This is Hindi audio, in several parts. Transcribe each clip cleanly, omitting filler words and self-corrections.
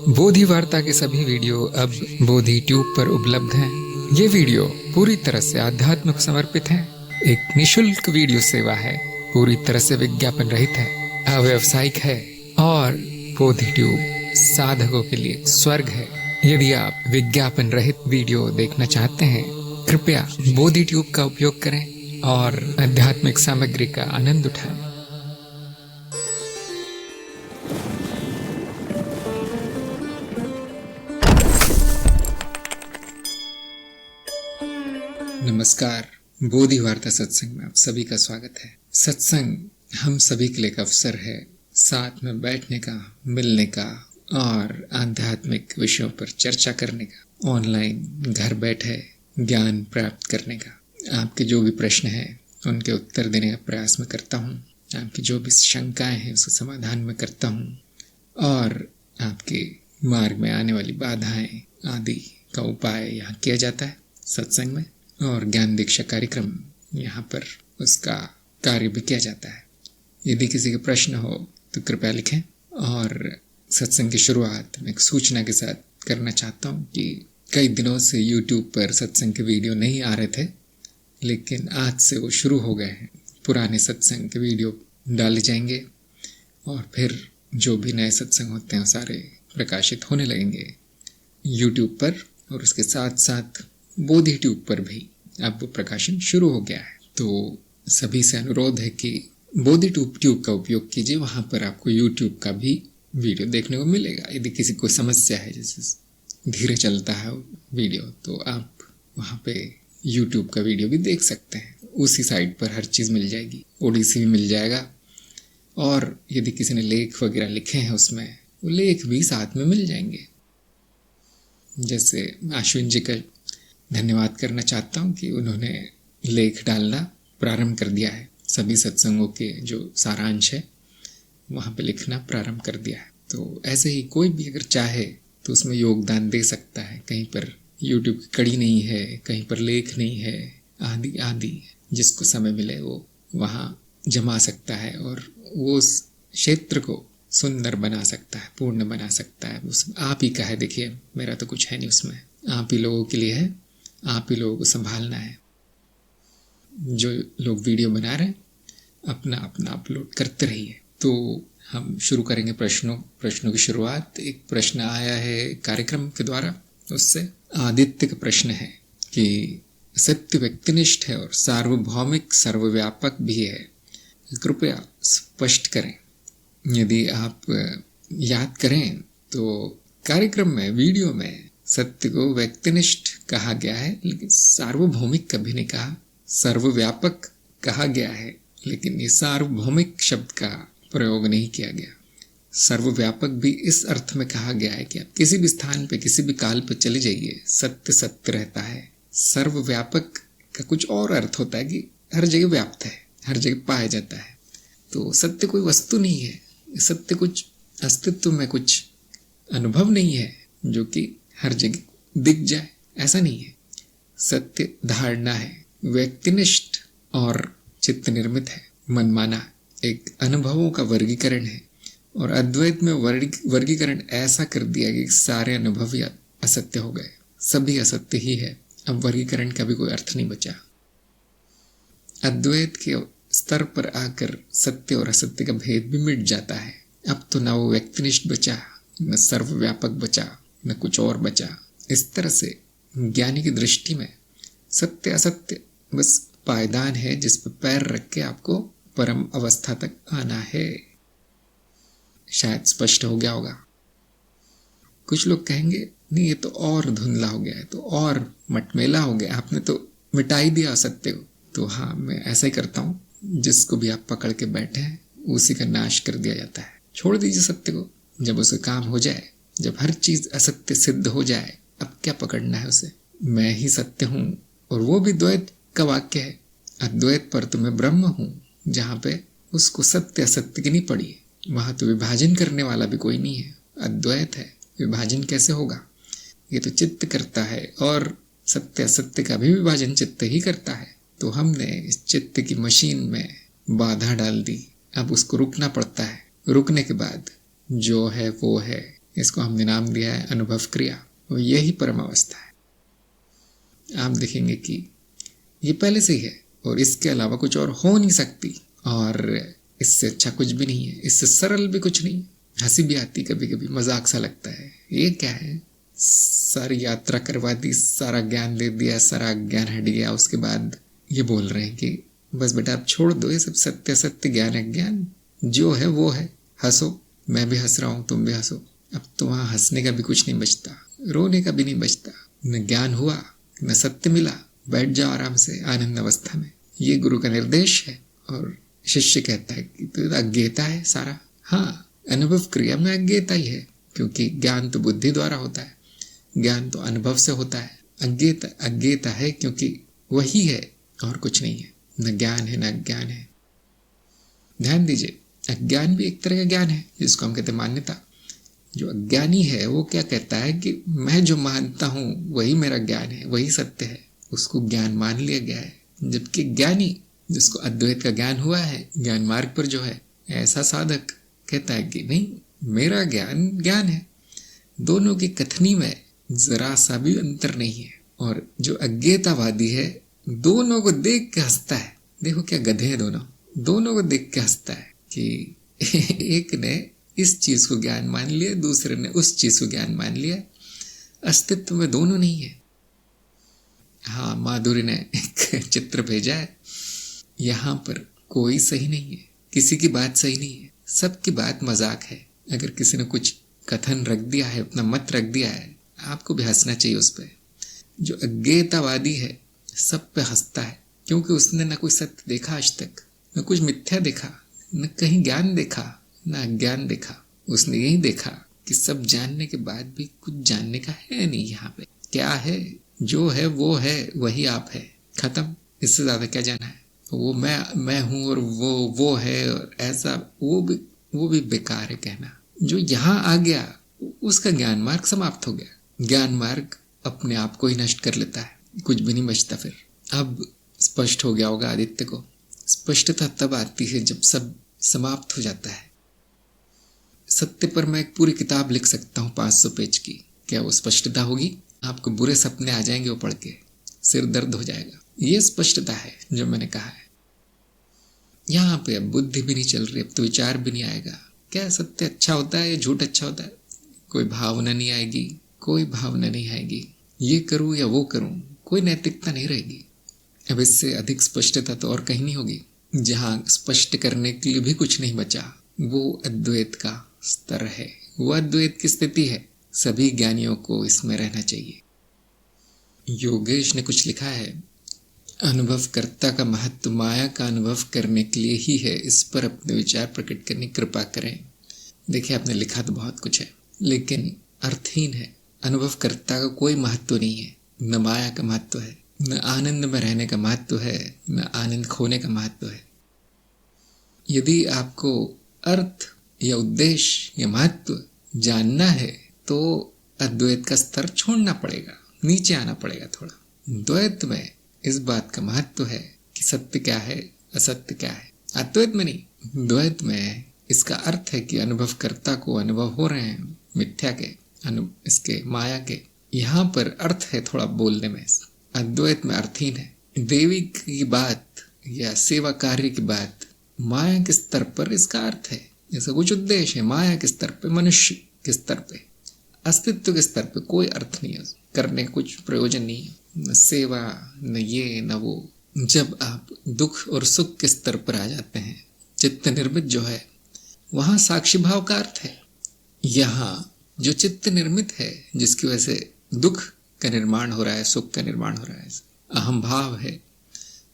बोधि वार्ता के सभी वीडियो अब बोधि ट्यूब पर उपलब्ध हैं। ये वीडियो पूरी तरह से आध्यात्म को समर्पित है। एक निशुल्क वीडियो सेवा है, पूरी तरह से विज्ञापन रहित है, अव्यावसायिक है और बोधि ट्यूब साधकों के लिए स्वर्ग है। यदि आप विज्ञापन रहित वीडियो देखना चाहते हैं, कृपया बोधि ट्यूब का उपयोग करें और आध्यात्मिक सामग्री का आनंद उठाएं। नमस्कार, बोधि वार्ता सत्संग में आप सभी का स्वागत है। सत्संग हम सभी के लिए एक अवसर है, साथ में बैठने का, मिलने का और आध्यात्मिक विषयों पर चर्चा करने का, ऑनलाइन घर बैठे ज्ञान प्राप्त करने का। आपके जो भी प्रश्न हैं उनके उत्तर देने का प्रयास में करता हूँ। आपकी जो भी शंकाएं हैं उसका समाधान में करता हूँ और आपके मार्ग में आने वाली बाधाएं आदि का उपाय यहाँ किया जाता है सत्संग में। और ज्ञान दीक्षा कार्यक्रम यहाँ पर उसका कार्य भी किया जाता है। यदि किसी के प्रश्न हो तो कृपया लिखें। और सत्संग की शुरुआत मैं एक सूचना के साथ करना चाहता हूँ कि कई दिनों से YouTube पर सत्संग के वीडियो नहीं आ रहे थे, लेकिन आज से वो शुरू हो गए हैं। पुराने सत्संग के वीडियो डाले जाएंगे और फिर जो भी नए सत्संग होते हैं सारे प्रकाशित होने लगेंगे YouTube पर। और उसके साथ साथ बोधि ट्यूब पर भी अब वो प्रकाशन शुरू हो गया है। तो सभी से अनुरोध है कि बोधि ट्यूब का उपयोग कीजिए। वहाँ पर आपको YouTube का भी वीडियो देखने को मिलेगा। यदि किसी को समस्या है, जैसे धीरे चलता है वीडियो, तो आप वहाँ पे YouTube का वीडियो भी देख सकते हैं। उसी साइट पर हर चीज़ मिल जाएगी, ओडिसी भी मिल जाएगा। और यदि किसी ने लेख वगैरह लिखे हैं उसमें, वो लेख भी साथ में मिल जाएंगे। जैसे अश्विन जी का धन्यवाद करना चाहता हूँ कि उन्होंने लेख डालना प्रारंभ कर दिया है। सभी सत्संगों के जो सारांश है वहाँ पे लिखना प्रारंभ कर दिया है। तो ऐसे ही कोई भी अगर चाहे तो उसमें योगदान दे सकता है। कहीं पर YouTube की कड़ी नहीं है, कहीं पर लेख नहीं है, आदि आदि, जिसको समय मिले वो वहाँ जमा सकता है और वो उस क्षेत्र को सुंदर बना सकता है, पूर्ण बना सकता है। उस आप ही का है। देखिए, मेरा तो कुछ है नहीं उसमें, आप ही लोगों के लिए है, आप ही लोगों को संभालना है। जो लोग वीडियो बना रहे हैं अपना अपना अपलोड करते रहिए। तो हम शुरू करेंगे प्रश्नों की शुरुआत। एक प्रश्न आया है कार्यक्रम के द्वारा, उससे आदित्य का प्रश्न है कि सत्य व्यक्तिनिष्ठ है और सार्वभौमिक सर्वव्यापक भी है, कृपया स्पष्ट करें। यदि आप याद करें तो कार्यक्रम में, वीडियो में सत्य को व्यक्तिनिष्ठ कहा गया है, लेकिन सार्वभौमिक कभी नहीं कहा। सर्वव्यापक कहा गया है, लेकिन ये सार्वभौमिक शब्द का प्रयोग नहीं किया गया। सर्वव्यापक भी इस अर्थ में कहा गया है कि आप किसी भी स्थान पे, किसी भी काल पे चले जाइए, सत्य सत्य रहता है। सर्वव्यापक का कुछ और अर्थ होता है कि हर जगह व्याप्त है, हर जगह पाया जाता है। तो सत्य कोई वस्तु नहीं है, सत्य कुछ अस्तित्व में कुछ अनुभव नहीं है जो कि हर जगह दिख जाए, ऐसा नहीं है। सत्य धारणा है, व्यक्तिनिष्ठ और चित्त निर्मित है, मनमाना एक अनुभवों का वर्गीकरण है। और अद्वैत में वर्गीकरण ऐसा कर दिया कि सारे अनुभव ही असत्य हो गए, सभी असत्य ही है। अब वर्गीकरण का भी कोई अर्थ नहीं बचा। अद्वैत के स्तर पर आकर सत्य और असत्य का भेद भी मिट जाता है। अब तो ना वो व्यक्तिनिष्ठ बचा, न सर्वव्यापक बचा, न कुछ और बचा। इस तरह से ज्ञानी की दृष्टि में सत्य असत्य बस पायदान है जिस पर पैर रख के आपको परम अवस्था तक आना है। शायद स्पष्ट हो गया होगा। कुछ लोग कहेंगे नहीं, ये तो और धुंधला हो गया है, तो और मटमेला हो गया, आपने तो मिटा ही दिया असत्य को। तो हाँ, मैं ऐसा ही करता हूँ। जिसको भी आप पकड़ के बैठे हैं उसी का नाश कर दिया जाता है। छोड़ दीजिए सत्य को। जब उसका काम हो जाए, जब हर चीज असत्य सिद्ध हो जाए, अब क्या पकड़ना है उसे। मैं ही सत्य हूँ, और वो भी द्वैत का वाक्य है। अद्वैत पर तो मैं ब्रह्म हूँ, जहाँ पे उसको सत्य असत्य की नहीं पड़ी, वहां तो विभाजन करने वाला भी कोई नहीं है। अद्वैत है, विभाजन कैसे होगा। ये तो चित्त करता है, और सत्य असत्य का भी विभाजन चित्त ही करता है। तो हमने इस चित्त की मशीन में बाधा डाल दी। अब उसको रुकना पड़ता है। रुकने के बाद जो है वो है, इसको हमने नाम दिया है अनुभव क्रिया। और यही परम अवस्था है। आप देखेंगे कि ये पहले से ही है और इसके अलावा कुछ और हो नहीं सकती, और इससे अच्छा कुछ भी नहीं है, इससे सरल भी कुछ नहीं। हंसी भी आती, कभी कभी मजाक सा लगता है, ये क्या है, सारी यात्रा करवा दी, सारा ज्ञान दे दिया, सारा ज्ञान हट गया, उसके बाद ये बोल रहे हैं कि बस बेटा आप छोड़ दो ये सब, सत्य सत्य ज्ञान है, ज्ञान जो है वो है, हंसो, मैं भी हंस रहा हूँ, तुम भी हंसो। अब तो वहाँ हंसने का भी कुछ नहीं बचता, रोने का भी नहीं बचता, न ज्ञान हुआ न सत्य मिला, बैठ जाओ आराम से आनंद अवस्था में। ये गुरु का निर्देश है। और शिष्य कहता है कि तो अज्ञेयता है सारा। हाँ, अनुभव क्रिया में अज्ञेयता ही है, क्योंकि ज्ञान तो बुद्धि द्वारा होता है, ज्ञान तो अनुभव से होता है। अज्ञेयता है क्योंकि वही है और कुछ नहीं है, न ज्ञान है न अज्ञान है। ध्यान दीजिए, अज्ञान भी एक तरह का ज्ञान है, जिसको हम कहते हैं मान्यता। जो अज्ञानी है वो क्या कहता है कि मैं जो मानता हूं वही मेरा ज्ञान है, वही सत्य है, उसको ज्ञान मान लिया गया है। जबकि ज्ञानी, जिसको अद्वैत का ज्ञान हुआ है, ज्ञान मार्ग पर जो है, ऐसा साधक कहता है कि नहीं, मेरा ज्ञान ज्ञान है। दोनों की कथनी में जरा सा भी अंतर नहीं है। और जो अज्ञेयतावादी है, दोनों को देख के हंसता है। देखो क्या गधे हैं दोनों को देख के हंसता है कि एक ने इस चीज को ज्ञान मान लिया, दूसरे ने उस चीज को ज्ञान मान लिया। अस्तित्व में दोनों नहीं है। हाँ, माधुरी ने एक चित्र भेजा है। यहाँ पर कोई सही नहीं है, किसी की बात सही नहीं है, सबकी बात मजाक है। अगर किसी ने कुछ कथन रख दिया है, अपना मत रख दिया है, आपको भी हंसना चाहिए उस पर। जो अज्ञेयतावादी है सब पे हंसता है, क्योंकि उसने न कोई सत्य देखा आज तक, न कुछ मिथ्या देखा, न कहीं ज्ञान देखा, न अज्ञान देखा। उसने यही देखा कि सब जानने के बाद भी कुछ जानने का है नहीं। यहाँ पे क्या है, जो है वो है, वही आप है, खत्म। इससे ज्यादा क्या जाना है। वो मैं हूं और वो है, और ऐसा वो भी बेकार है कहना। जो यहाँ आ गया उसका ज्ञान मार्ग समाप्त हो गया। ज्ञान मार्ग अपने आप को ही नष्ट कर लेता है, कुछ भी नहीं बचता फिर। अब स्पष्ट हो गया होगा आदित्य को। स्पष्टता तब आती है जब सब समाप्त हो जाता है। सत्य पर मैं एक पूरी किताब लिख सकता हूँ 500 पेज की। क्या वो स्पष्टता होगी? आपको बुरे सपने आ जाएंगे वो पढ़ के, सिर दर्द हो जाएगा। ये स्पष्टता है जो मैंने कहा है। यहाँ पे अब बुद्धि भी नहीं चल रही, अब तो विचार भी नहीं आएगा। क्या सत्य अच्छा होता है या झूठ अच्छा होता है? कोई भावना नहीं आएगी, कोई भावना नहीं आएगी। ये करूं या वो करूं, कोई नैतिकता नहीं रहेगी। अब इससे अधिक स्पष्टता तो और कहीं नहीं होगी। जहां स्पष्ट करने के लिए भी कुछ नहीं बचा, वो अद्वैत का स्तर है, वो अद्वैत की स्थिति है। सभी ज्ञानियों को इसमें रहना चाहिए। योगेश ने कुछ लिखा है, अनुभवकर्ता का महत्व माया का अनुभव करने के लिए ही है, इस पर अपने विचार प्रकट करने की कृपा करें। देखिए, आपने लिखा तो बहुत कुछ है, लेकिन अर्थहीन है। अनुभवकर्ता का कोई महत्व नहीं है। न माया का महत्व है, न आनंद में रहने का महत्व है, न आनंद खोने का महत्व है। यदि आपको अर्थ या उद्देश्य या महत्व जानना है तो अद्वैत का स्तर छोड़ना पड़ेगा, नीचे आना पड़ेगा थोड़ा। द्वैत में इस बात का महत्व है कि सत्य क्या है, असत्य क्या है। अद्वैत में नहीं, द्वैत में इसका अर्थ है कि अनुभवकर्ता को अनुभव हो रहे हैं मिथ्या के, इसके माया के। यहाँ पर अर्थ है थोड़ा बोलने में। अद्वैत में अर्थहीन है। देवी की बात या सेवा कार्य की बात माया के स्तर पर इसका अर्थ है, इसका कुछ उद्देश्य है। माया के स्तर पे, मनुष्य के स्तर पे, अस्तित्व के स्तर पे कोई अर्थ नहीं है, करने का कुछ प्रयोजन नहीं है, न सेवा, न ये न वो। जब आप दुख और सुख के स्तर पर आ जाते हैं, चित्त निर्मित जो है, वहां साक्षी भाव का अर्थ है। यहाँ जो चित्त निर्मित है, जिसकी वजह से दुख का निर्माण हो रहा है, सुख का निर्माण हो रहा है, अहम भाव है,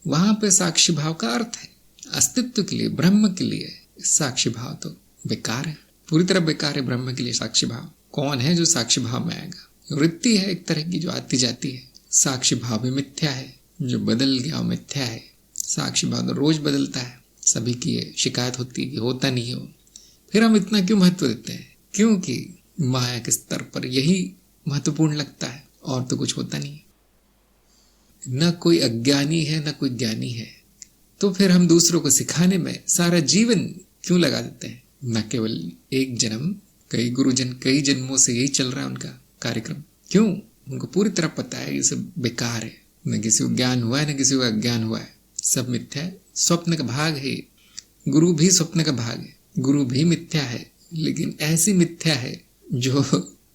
वहां पे साक्षी भाव का अर्थ है। अस्तित्व के लिए, ब्रह्म के लिए साक्षी भाव तो बेकार है, पूरी तरह बेकार है। ब्रह्म के लिए साक्षी भाव कौन है जो साक्षी भाव में आएगा? वृत्ति है एक तरह की जो आती जाती है। साक्षी भाव भी मिथ्या है, जो बदल गया वो मिथ्या है। साक्षी भाव तो रोज बदलता है, सभी की शिकायत होती है कि होता नहीं हो। फिर हम इतना क्यों महत्व देते हैं? क्योंकि माया के स्तर पर यही महत्वपूर्ण लगता है, और तो कुछ होता नहीं। न कोई अज्ञानी है न कोई ज्ञानी है, तो फिर हम दूसरों को सिखाने में सारा जीवन क्यों लगा देते हैं? न केवल एक जन्म, कई गुरुजन कई जन्मों से यही चल रहा है उनका कार्यक्रम। क्यों? उनको पूरी तरह पता है ये सब बेकार है, न किसी को ज्ञान हुआ है न किसी को अज्ञान हुआ है, सब मिथ्या है, स्वप्न का भाग है। गुरु भी स्वप्न का भाग है, गुरु भी मिथ्या है, लेकिन ऐसी मिथ्या है जो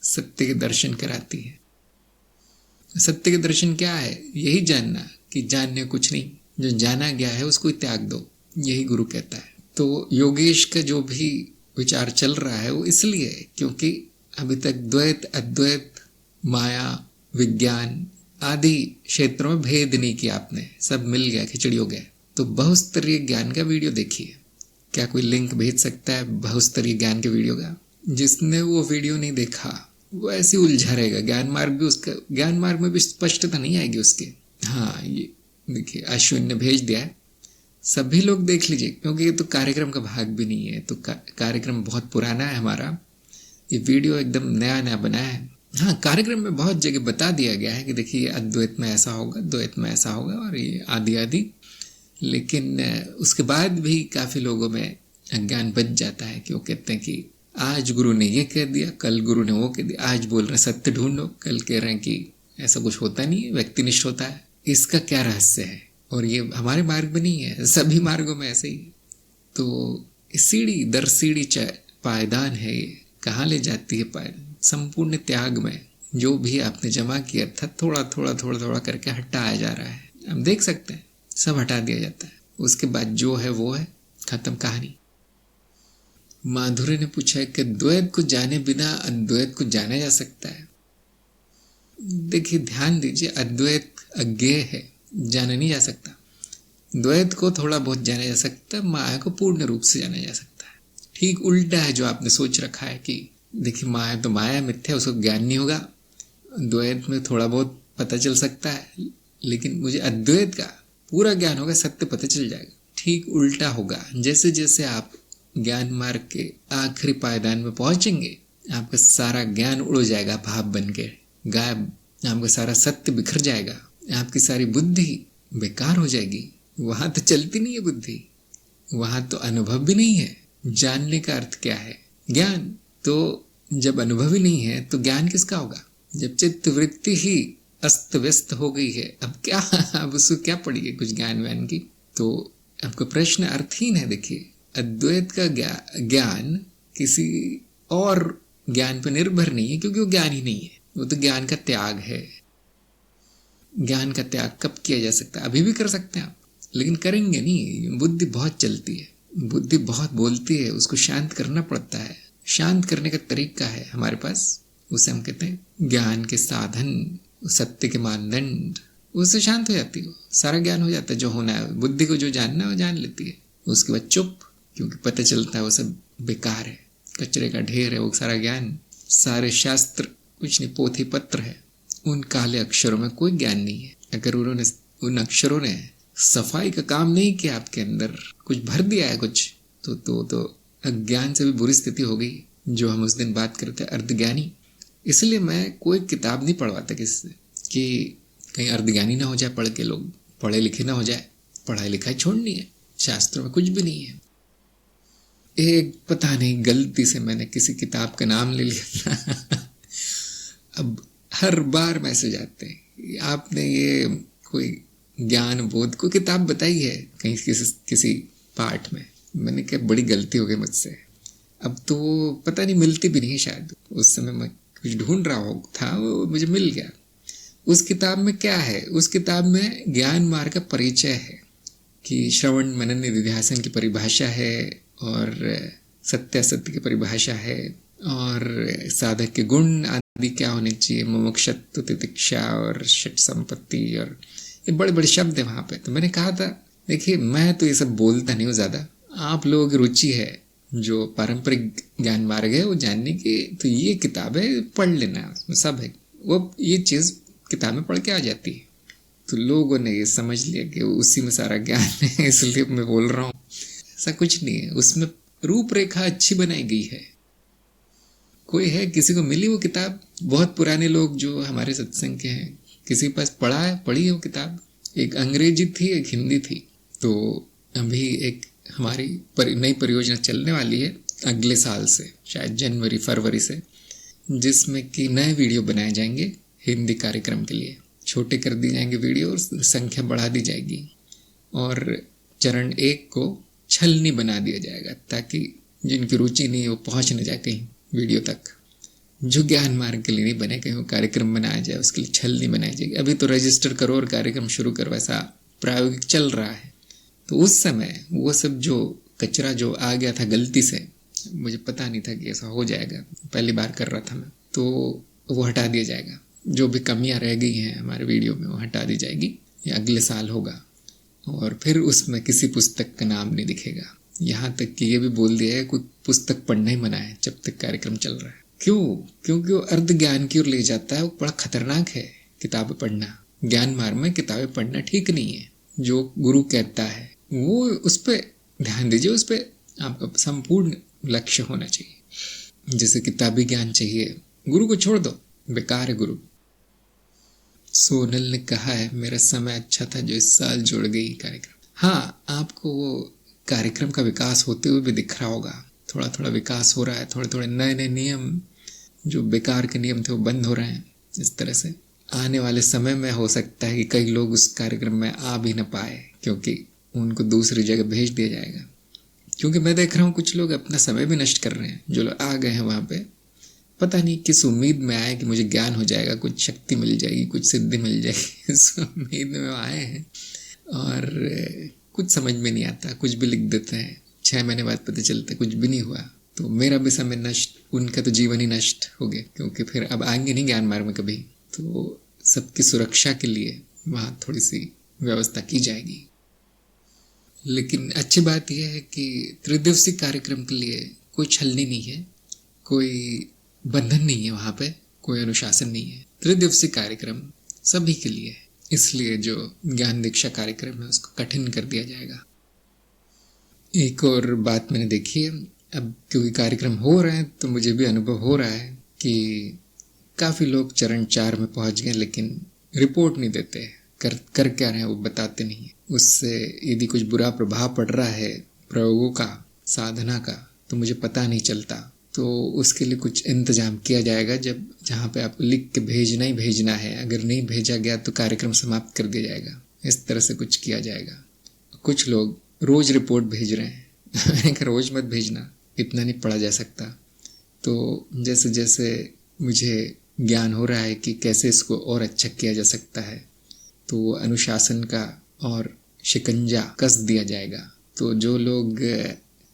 सत्य के दर्शन कराती है। सत्य के दर्शन क्या है? यही जानना कि जानने कुछ नहीं, जो जाना गया है उसको त्याग दो, यही गुरु कहता है। तो योगेश का जो भी विचार चल रहा है वो इसलिए है क्योंकि अभी तक द्वैत, अद्वैत, माया, विज्ञान आदि क्षेत्रों में भेद नहीं किया आपने, सब मिल गया, खिचड़ी हो गया। तो बहुस्तरीय ज्ञान का वीडियो देखिए। क्या कोई लिंक भेज सकता है बहुस्तरीय ज्ञान के वीडियो का? जिसने वो वीडियो नहीं देखा वो ऐसे उलझा रहेगा। ज्ञान मार्ग भी उसका, ज्ञान मार्ग में भी स्पष्टता नहीं आएगी उसके। हाँ, ये देखिए अश्विन ने भेज दिया है, सभी लोग देख लीजिए, क्योंकि ये तो कार्यक्रम का भाग भी नहीं है। तो कार्यक्रम बहुत पुराना है हमारा, ये वीडियो एकदम नया नया बना है। हाँ, कार्यक्रम में बहुत जगह बता दिया गया है कि देखिए अद्वैत में ऐसा होगा, द्वैत में ऐसा होगा और ये आदि आदि, लेकिन उसके बाद भी काफ़ी लोगों में अज्ञान बच जाता है कि वो कहते हैं कि आज गुरु ने ये कह दिया, कल गुरु ने वो कह दिया, आज बोल रहे हैं सत्य ढूंढो, कल कह रहे हैं कि ऐसा कुछ होता नहीं है, व्यक्तिनिष्ठ होता है। इसका क्या रहस्य है? और ये हमारे मार्ग में नहीं है, सभी मार्गों में ऐसे ही। तो सीढ़ी दर सीढ़ी पायदान है, ये कहाँ ले जाती है पायदान? संपूर्ण त्याग में जो भी आपने जमा किया था थोड़ा थोड़ा थोड़ा थोड़ा करके हटाया जा रहा है। हम देख सकते हैं सब हटा दिया जाता है, उसके बाद जो है वो है, खत्म कहानी। माधुर्य ने पूछा है कि द्वैत को जाने बिना अद्वैत को जाना जा सकता है? देखिए ध्यान दीजिए, अद्वैत अज्ञेय है, जाना नहीं जा सकता। द्वैत को थोड़ा बहुत जाना जा सकता है, माया को पूर्ण रूप से जाना जा सकता है। ठीक उल्टा है जो आपने सोच रखा है कि देखिए माया तो माया मिथ्या, उसको ज्ञान नहीं होगा, द्वैत में थोड़ा बहुत पता चल सकता है, लेकिन मुझे अद्वैत का पूरा ज्ञान होगा, सत्य पता चल जाएगा। ठीक उल्टा होगा। जैसे जैसे आप ज्ञान मार्ग के आखिरी पायदान में पहुंचेंगे, आपका सारा ज्ञान उड़ जाएगा, भाप बन के गायब, आपका सारा सत्य बिखर जाएगा, आपकी सारी बुद्धि बेकार हो जाएगी। वहां तो चलती नहीं है बुद्धि, वहां तो अनुभव भी नहीं है। जानने का अर्थ क्या है? ज्ञान। तो जब अनुभव ही नहीं है तो ज्ञान किसका होगा? जब चित्त वृत्ति ही अस्त व्यस्त हो गई है, अब क्या, अब उसको क्या पड़ी है कुछ ज्ञान व्यान की? तो आपका प्रश्न अर्थहीन है। देखिए अद्वैत का ज्ञान किसी और ज्ञान पर निर्भर नहीं है, क्योंकि वो ज्ञान ही नहीं है, वो तो ज्ञान का त्याग है। ज्ञान का त्याग कब किया जा सकता है? अभी भी कर सकते हैं आप, लेकिन करेंगे नहीं। बुद्धि बहुत चलती है, बुद्धि बहुत बोलती है, उसको शांत करना पड़ता है। शांत करने का तरीका है हमारे पास, उसे हम कहते हैं ज्ञान के साधन, सत्य के मानदंड। उससे शांत हो जाती है, सारा ज्ञान हो जाता है जो होना है। बुद्धि को जो जानना है वो जान लेती है, उसके बाद चुप, क्योंकि पता चलता है वो सब बेकार है, कचरे का ढेर है वो सारा ज्ञान। सारे शास्त्र कुछ नहीं, पोथी पत्र है, उन काले अक्षरों में कोई ज्ञान नहीं है। अगर उन्होंने उन अक्षरों ने सफाई का काम नहीं किया, आपके अंदर कुछ भर दिया है कुछ, तो अज्ञान से भी बुरी स्थिति हो गई, जो हम उस दिन बात करते हैं अर्धज्ञानी। इसलिए मैं कोई किताब नहीं पढ़वाता किससे कि कहीं अर्धज्ञानी ना हो जाए, पढ़ के लोग पढ़े लिखे ना हो जाए। पढ़ाई लिखाई छोड़नी है, शास्त्रों में कुछ भी नहीं है। एक पता नहीं गलती से मैंने किसी किताब का नाम ले लिया अब हर बार मैसेज आते हैं, आपने ये कोई ज्ञान बोध को किताब बताई है कहीं किसी पाठ में? मैंने कहा बड़ी गलती हो गई मुझसे। अब तो पता नहीं मिलती भी नहीं, शायद उस समय मैं कुछ ढूंढ रहा था, वो मुझे मिल गया। उस किताब में क्या है? उस किताब में ज्ञान मार्ग का परिचय है कि श्रवण मनन निधिध्यासन की परिभाषा है, और सत्य असत्य की परिभाषा है, और साधक के गुण आदि क्या होने चाहिए, मुमुक्षुत्व, तितिक्षा और षट संपत्ति, और ये बड़े बड़े शब्द है वहाँ पे। तो मैंने कहा था देखिए मैं तो ये सब बोलता नहीं हूँ ज़्यादा, आप लोगों की रुचि है जो पारंपरिक ज्ञान मार्ग है वो जानने की, तो ये किताब है, पढ़ लेना, उसमें सब है, वो ये चीज़ किताब में पढ़ के आ जाती है। तो लोगों ने ये समझ लिया कि उसी में सारा ज्ञान है, इसलिए मैं बोल रहा हूँ। ऐसा कुछ नहीं है, उसमें रूपरेखा अच्छी बनाई गई है। कोई है, किसी को मिली वो किताब? बहुत पुराने लोग जो हमारे सत्संग के हैं, किसी के पास पढ़ी है वो किताब? एक अंग्रेजी थी, एक हिंदी थी। तो अभी एक हमारी नई परियोजना चलने वाली है, अगले साल से, शायद जनवरी फरवरी से, जिसमें कि नए वीडियो बनाए जाएंगे हिंदी कार्यक्रम के लिए। छोटे कर दी जाएंगे वीडियो और संख्या बढ़ा दी जाएगी, और चरण 1 को छलनी बना दिया जाएगा ताकि जिनकी रुचि नहीं है वो पहुंच न जाए कहीं वीडियो तक। जो ज्ञान मार्ग के लिए नहीं बने, कहीं वो कार्यक्रम बनाया जाए उसके लिए छलनी बनाई जाएगी। अभी तो रजिस्टर करो और कार्यक्रम शुरू करो, ऐसा प्रायोगिक चल रहा है। तो उस समय वो सब जो कचरा जो आ गया था गलती से, मुझे पता नहीं था कि ऐसा हो जाएगा, पहली बार कर रहा था मैं, तो वो हटा दिया जाएगा। जो भी कमियां रह गई हैं हमारे वीडियो में वो हटा दी जाएगी। ये अगले साल होगा, और फिर उसमें किसी पुस्तक का नाम नहीं दिखेगा। यहाँ तक कि ये भी बोल दिया है कोई पुस्तक पढ़ना ही मना है जब तक कार्यक्रम चल रहा है। क्यों? क्योंकि वो अर्ध ज्ञान की ओर ले जाता है, वो बड़ा खतरनाक है किताबें पढ़ना। ज्ञान मार्ग में किताबें पढ़ना ठीक नहीं है। जो गुरु कहता है वो उस पर ध्यान दीजिए, उस पर आपका संपूर्ण लक्ष्य होना चाहिए। जैसे किताबी ज्ञान चाहिए, गुरु को छोड़ दो, बेकार है गुरु। सोनल ने कहा है मेरा समय अच्छा था जो इस साल जुड़ गई कार्यक्रम। हाँ, आपको वो कार्यक्रम का विकास होते हुए भी दिख रहा होगा। थोड़ा थोड़ा विकास हो रहा है, थोड़े थोड़े नए नए नियम, जो बेकार के नियम थे वो बंद हो रहे हैं। इस तरह से आने वाले समय में हो सकता है कि कई लोग उस कार्यक्रम में आ भी न पाए, क्योंकि उनको दूसरी जगह भेज दिया जाएगा। क्योंकि मैं देख रहा हूँ कुछ लोग अपना समय भी नष्ट कर रहे हैं। जो लोग आ गए हैं वहाँ पे, पता नहीं किस उम्मीद में आए कि मुझे ज्ञान हो जाएगा, कुछ शक्ति मिल जाएगी, कुछ सिद्धि मिल जाएगी, इस उम्मीद में आए हैं और कुछ समझ में नहीं आता, कुछ भी लिख देते हैं। 6 महीने बाद पता चलता है कुछ भी नहीं हुआ। तो मेरा भी समय नष्ट, उनका तो जीवन ही नष्ट हो गया, क्योंकि फिर अब आएंगे नहीं ज्ञान मार्ग में कभी। तो सबकी सुरक्षा के लिए वहाँ थोड़ी सी व्यवस्था की जाएगी। लेकिन अच्छी बात यह है कि त्रिदिवसीय कार्यक्रम के लिए कोई छलनी नहीं है, कोई बंधन नहीं है, वहाँ पे कोई अनुशासन नहीं है। त्रिदिवसीय कार्यक्रम सभी के लिए है, इसलिए जो ज्ञान दीक्षा कार्यक्रम है उसको कठिन कर दिया जाएगा। एक और बात मैंने देखी है, अब क्योंकि कार्यक्रम हो रहे हैं तो मुझे भी अनुभव हो रहा है कि काफ़ी लोग चरण 4 में पहुंच गए, लेकिन रिपोर्ट नहीं देते, कर क्या रहे हैं वो बताते नहीं है। उससे यदि कुछ बुरा प्रभाव पड़ रहा है प्रयोगों का, साधना का, तो मुझे पता नहीं चलता। तो उसके लिए कुछ इंतजाम किया जाएगा, जहाँ पे आपको लिख के भेजना ही भेजना है। अगर नहीं भेजा गया तो कार्यक्रम समाप्त कर दिया जाएगा। इस तरह से कुछ किया जाएगा। कुछ लोग रोज रिपोर्ट भेज रहे हैं, मैंने कहा रोज मत भेजना, इतना नहीं पढ़ा जा सकता। तो जैसे जैसे मुझे ज्ञान हो रहा है कि कैसे इसको और अच्छा किया जा सकता है, तो अनुशासन का और शिकंजा कस दिया जाएगा। तो जो लोग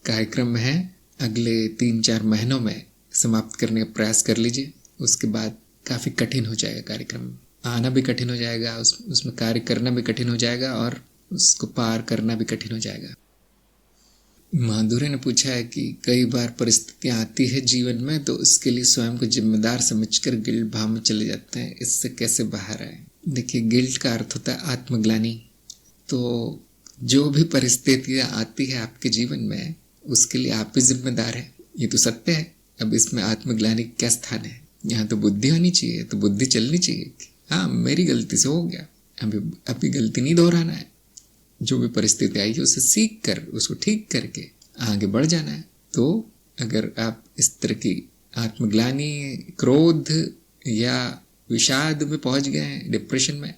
कार्यक्रम में हैं, अगले 3-4 महीनों में समाप्त करने का प्रयास कर लीजिए। उसके बाद काफ़ी कठिन हो जाएगा कार्यक्रम, आना भी कठिन हो जाएगा, उसमें कार्य करना भी कठिन हो जाएगा और उसको पार करना भी कठिन हो जाएगा। माधुरी ने पूछा है कि कई बार परिस्थितियाँ आती है जीवन में, तो उसके लिए स्वयं को जिम्मेदार समझकर गिल्ट भाव में चले जाते हैं, इससे कैसे बाहर आए? देखिए, गिल्ट का अर्थ होता है आत्मग्लानि। तो जो भी परिस्थितियाँ आती है आपके जीवन में, उसके लिए आप भी जिम्मेदार हैं, ये तो सत्य है। अब इसमें आत्मग्लानि क्या स्थान है? यहाँ तो बुद्धि होनी चाहिए, तो बुद्धि चलनी चाहिए कि हाँ मेरी गलती से हो गया, अभी गलती नहीं दोहराना है। जो भी परिस्थिति आई है उसे सीख कर, उसको ठीक करके आगे बढ़ जाना है। तो अगर आप इस तरह की आत्मग्लानि, क्रोध या विषाद में पहुंच गए हैं, डिप्रेशन में,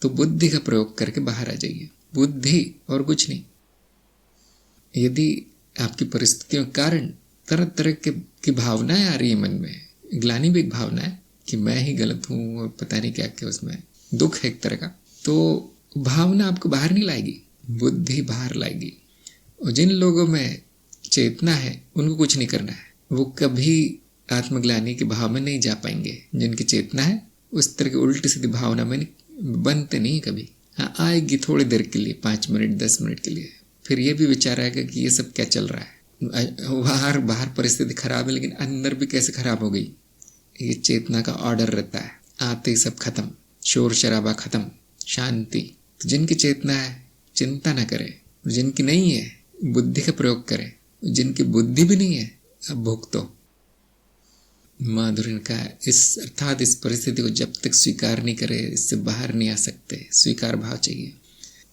तो बुद्धि का प्रयोग करके बाहर आ जाइए। बुद्धि और कुछ नहीं। यदि आपकी परिस्थितियों के कारण तरह तरह की भावनाएं आ रही है मन में, ग्लानि भी एक भावना है कि मैं ही गलत हूँ और पता नहीं क्या क्या, उसमें दुख है एक तरह का, तो भावना आपको बाहर नहीं लाएगी, बुद्धि बाहर लाएगी। और जिन लोगों में चेतना है उनको कुछ नहीं करना है, वो कभी आत्मग्लानि के भाव में नहीं जा पाएंगे। जिनकी चेतना है उस तरह की उल्टी सीधी भावना में बनते नहीं कभी। हाँ, आएगी थोड़ी देर के लिए, 5 मिनट 10 मिनट के लिए, फिर ये भी विचार आएगा कि ये सब क्या चल रहा है। बाहर परिस्थिति खराब है, लेकिन अंदर भी कैसे खराब हो गई। ये चेतना का ऑर्डर रहता है, आते ही सब खत्म, शोर शराबा खत्म, शांति। तो जिनकी चेतना है चिंता ना करे, जिनकी नहीं है बुद्धि का प्रयोग करे, जिनकी बुद्धि भी नहीं है अब भुगतो। माधुरी ने कहा अर्थात इस परिस्थिति को जब तक स्वीकार नहीं करे इससे बाहर नहीं आ सकते। स्वीकार भाव चाहिए,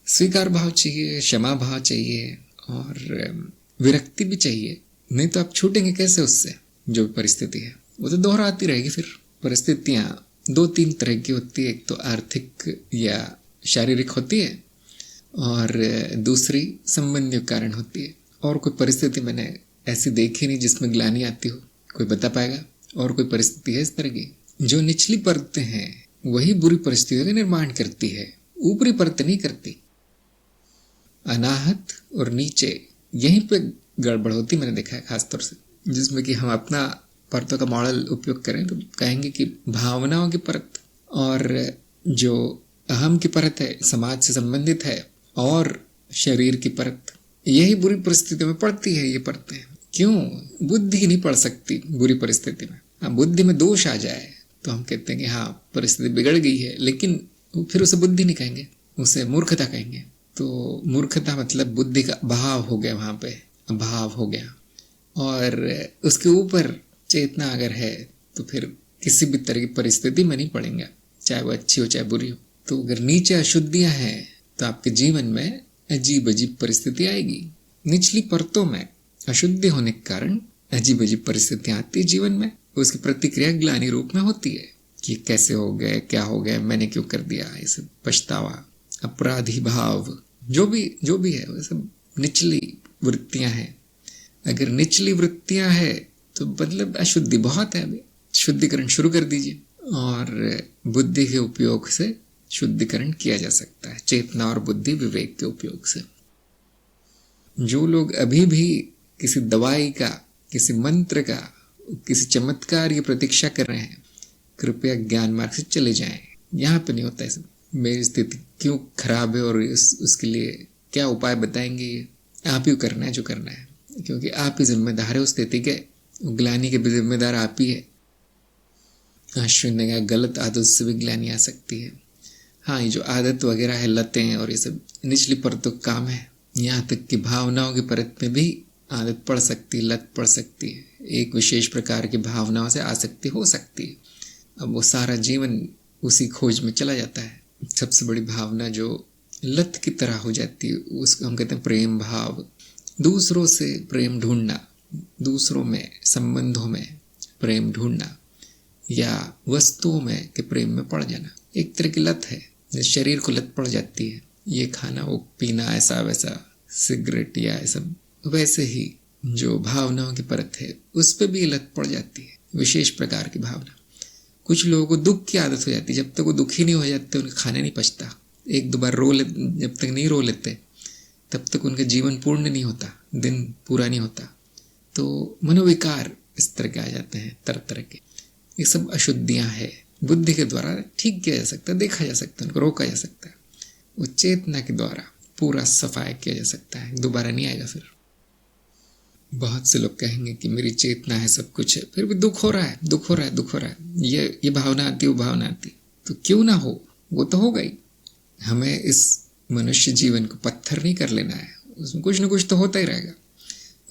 स्वीकार भाव चाहिए, क्षमा भाव चाहिए और विरक्ति भी चाहिए। नहीं तो आप छूटेंगे कैसे उससे। जो भी परिस्थिति है वो तो दोहराती रहेगी। फिर परिस्थितियां दो तीन तरह की होती है, एक तो आर्थिक या शारीरिक होती है और दूसरी संबंधियों कारण होती है। और कोई परिस्थिति मैंने ऐसी देखी नहीं जिसमें ग्लानि आती हो, कोई बता पाएगा? और कोई परिस्थिति है इस तरह की? जो निचली परतें हैं वही बुरी परिस्थितियों का निर्माण करती है, ऊपरी परतें नहीं करती। अनाहत और नीचे यहीं पे गड़बड़ होती मैंने देखा है खासतौर से, जिसमें कि हम अपना परतों का मॉडल उपयोग करें तो कहेंगे कि भावनाओं की परत और जो अहम की परत है, समाज से संबंधित है, और शरीर की परत, यही बुरी परिस्थितियों में पड़ती है। ये परतें क्यों? बुद्धि नहीं पड़ सकती बुरी परिस्थिति में। हाँ, बुद्धि में दोष आ जाए तो हम कहते हैं कि हाँ परिस्थिति बिगड़ गई है, लेकिन फिर उसे बुद्धि नहीं कहेंगे, उसे मूर्खता कहेंगे। तो मूर्खता मतलब बुद्धि का अभाव हो गया, वहां पे अभाव हो गया। और उसके ऊपर चेतना अगर है तो फिर किसी भी तरह की परिस्थिति में नहीं पड़ेंगे, चाहे वो अच्छी हो चाहे बुरी हो। तो अगर नीचे अशुद्धियां हैं तो आपके जीवन में अजीब अजीब परिस्थिति आएगी। निचली परतों में अशुद्धि होने के कारण अजीब अजीब परिस्थितियां आती है जीवन में। उसकी प्रतिक्रिया ग्लानि रूप में होती है कि कैसे हो गए, क्या हो गया, मैंने क्यों कर दिया, ये सब पछतावा, अपराधी भाव, जो भी है वो सब निचली वृत्तियां हैं। अगर निचली वृत्तियां है तो मतलब अशुद्धि बहुत है। अभी शुद्धिकरण शुरू कर दीजिए और बुद्धि के उपयोग से शुद्धिकरण किया जा सकता है, चेतना और बुद्धि विवेक के उपयोग से। जो लोग अभी भी किसी दवाई का, किसी मंत्र का, किसी चमत्कार की प्रतीक्षा कर रहे हैं, कृपया ज्ञान मार्ग से चले जाएं। यहाँ पे नहीं होता है सब मेरी स्थिति क्यों खराब है और उसके लिए क्या उपाय बताएंगे, ये आप ही करना है जो करना है, क्योंकि आप ही जिम्मेदार है उस स्थिति के। ग्लानि के भी जिम्मेदार आप ही है। अश्विन ने कहा गलत आदत से भी ग्लानि आ सकती है। हाँ, ये जो आदत वगैरह है, लतें और ये सब निचली परतों का काम है। यहाँ तक कि भावनाओं की परत में भी आदत पड़ सकती है, लत पड़ सकती है। एक विशेष प्रकार की भावनाओं से आसक्ति हो सकती है। अब वो सारा जीवन उसी खोज में चला जाता है। सबसे बड़ी भावना जो लत की तरह हो जाती है उसको हम कहते हैं प्रेम भाव। दूसरों से प्रेम ढूंढना, दूसरों में, संबंधों में प्रेम ढूंढना, या वस्तुओं में के प्रेम में पड़ जाना, एक तरह की लत है। जैसे शरीर को लत पड़ जाती है, ये खाना वो पीना, ऐसा वैसा, सिगरेट या सब, वैसे ही जो भावनाओं की परत है उस पर भी लत पड़ जाती है, विशेष प्रकार की भावना। कुछ लोगों को दुख की आदत हो जाती है, जब तक वो दुखी नहीं हो जाते उन्हें खाना नहीं पचता। एक दो बार जब तक नहीं रो लेते तब तक उनका जीवन पूर्ण नहीं होता, दिन पूरा नहीं होता। तो मनोविकार इस तरह के आ जाते हैं, तरह तरह के। ये सब अशुद्धियां हैं, बुद्धि के द्वारा ठीक किया जा सकता है, देखा जा सकता है, उनको रोका जा सकता है। वो चेतना के द्वारा पूरा सफाया किया जा सकता है, दोबारा नहीं आएगा फिर। बहुत से लोग कहेंगे कि मेरी चेतना है, सब कुछ है, फिर भी दुख हो रहा है, दुख हो रहा है, दुख हो रहा है, ये भावना आती, वो भावना आती। तो क्यों ना हो, वो तो हो गई। हमें इस मनुष्य जीवन को पत्थर नहीं कर लेना है, उसमें कुछ ना कुछ तो होता ही रहेगा।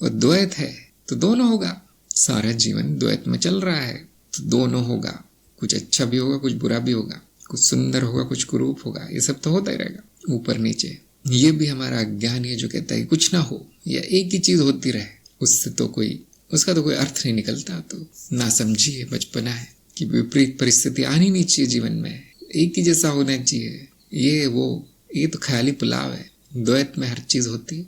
और द्वैत है तो दोनों होगा। सारा जीवन द्वैत में चल रहा है तो दोनों होगा, कुछ अच्छा भी होगा, कुछ बुरा भी होगा, कुछ सुंदर होगा, कुछ कुरूप होगा, ये सब तो होता ही रहेगा, ऊपर नीचे। ये भी हमारा अज्ञान है जो कहता है कुछ ना हो या एक ही चीज होती रहे, उससे तो उसका तो कोई अर्थ नहीं निकलता। तो ना समझिए, बचपना है कि विपरीत परिस्थिति आनी नहीं चाहिए जीवन में, एक ही जैसा होना चाहिए, ये तो ख्याली पुलाव है। द्वैत में हर चीज होती है,